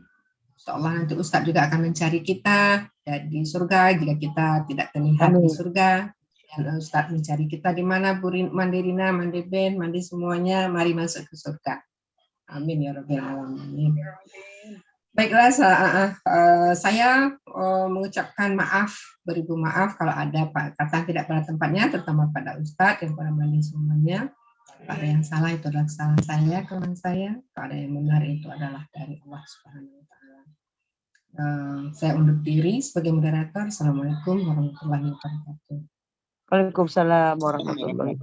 insyaallah nanti Ustadz juga akan mencari kita di surga jika kita tidak terlihat di surga. Dan Ustadz mencari kita di mana, Mande Rina, Mande Ben, Mande semuanya, mari masuk ke surga. Amin ya Rabbil Alamin. Baiklah, saya mengucapkan maaf, beribu maaf kalau ada kata tidak pada tempatnya, terutama pada Ustadz dan pada Mande semuanya. Kalau ada yang salah itu adalah kesalahan saya, kelemahan saya. Kalau ada yang benar itu adalah dari Allah Subhanahu wa Ta'ala. Saya undur diri sebagai moderator. Assalamualaikum warahmatullahi wabarakatuh. Waalaikumsalam warahmatullahi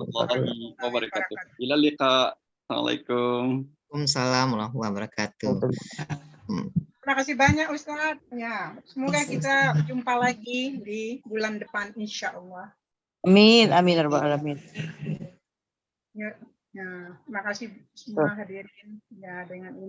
wabarakatuh. Ila liqa. Assalamualaikum. Waalaikumsalam warahmatullahi wabarakatuh. Terima kasih banyak Ustadz. Ya, semoga kita jumpa lagi di bulan depan insya Allah. Amin, amin ya rabbal alamin. Ya, terima kasih semua hadirin. Ya, dengan ini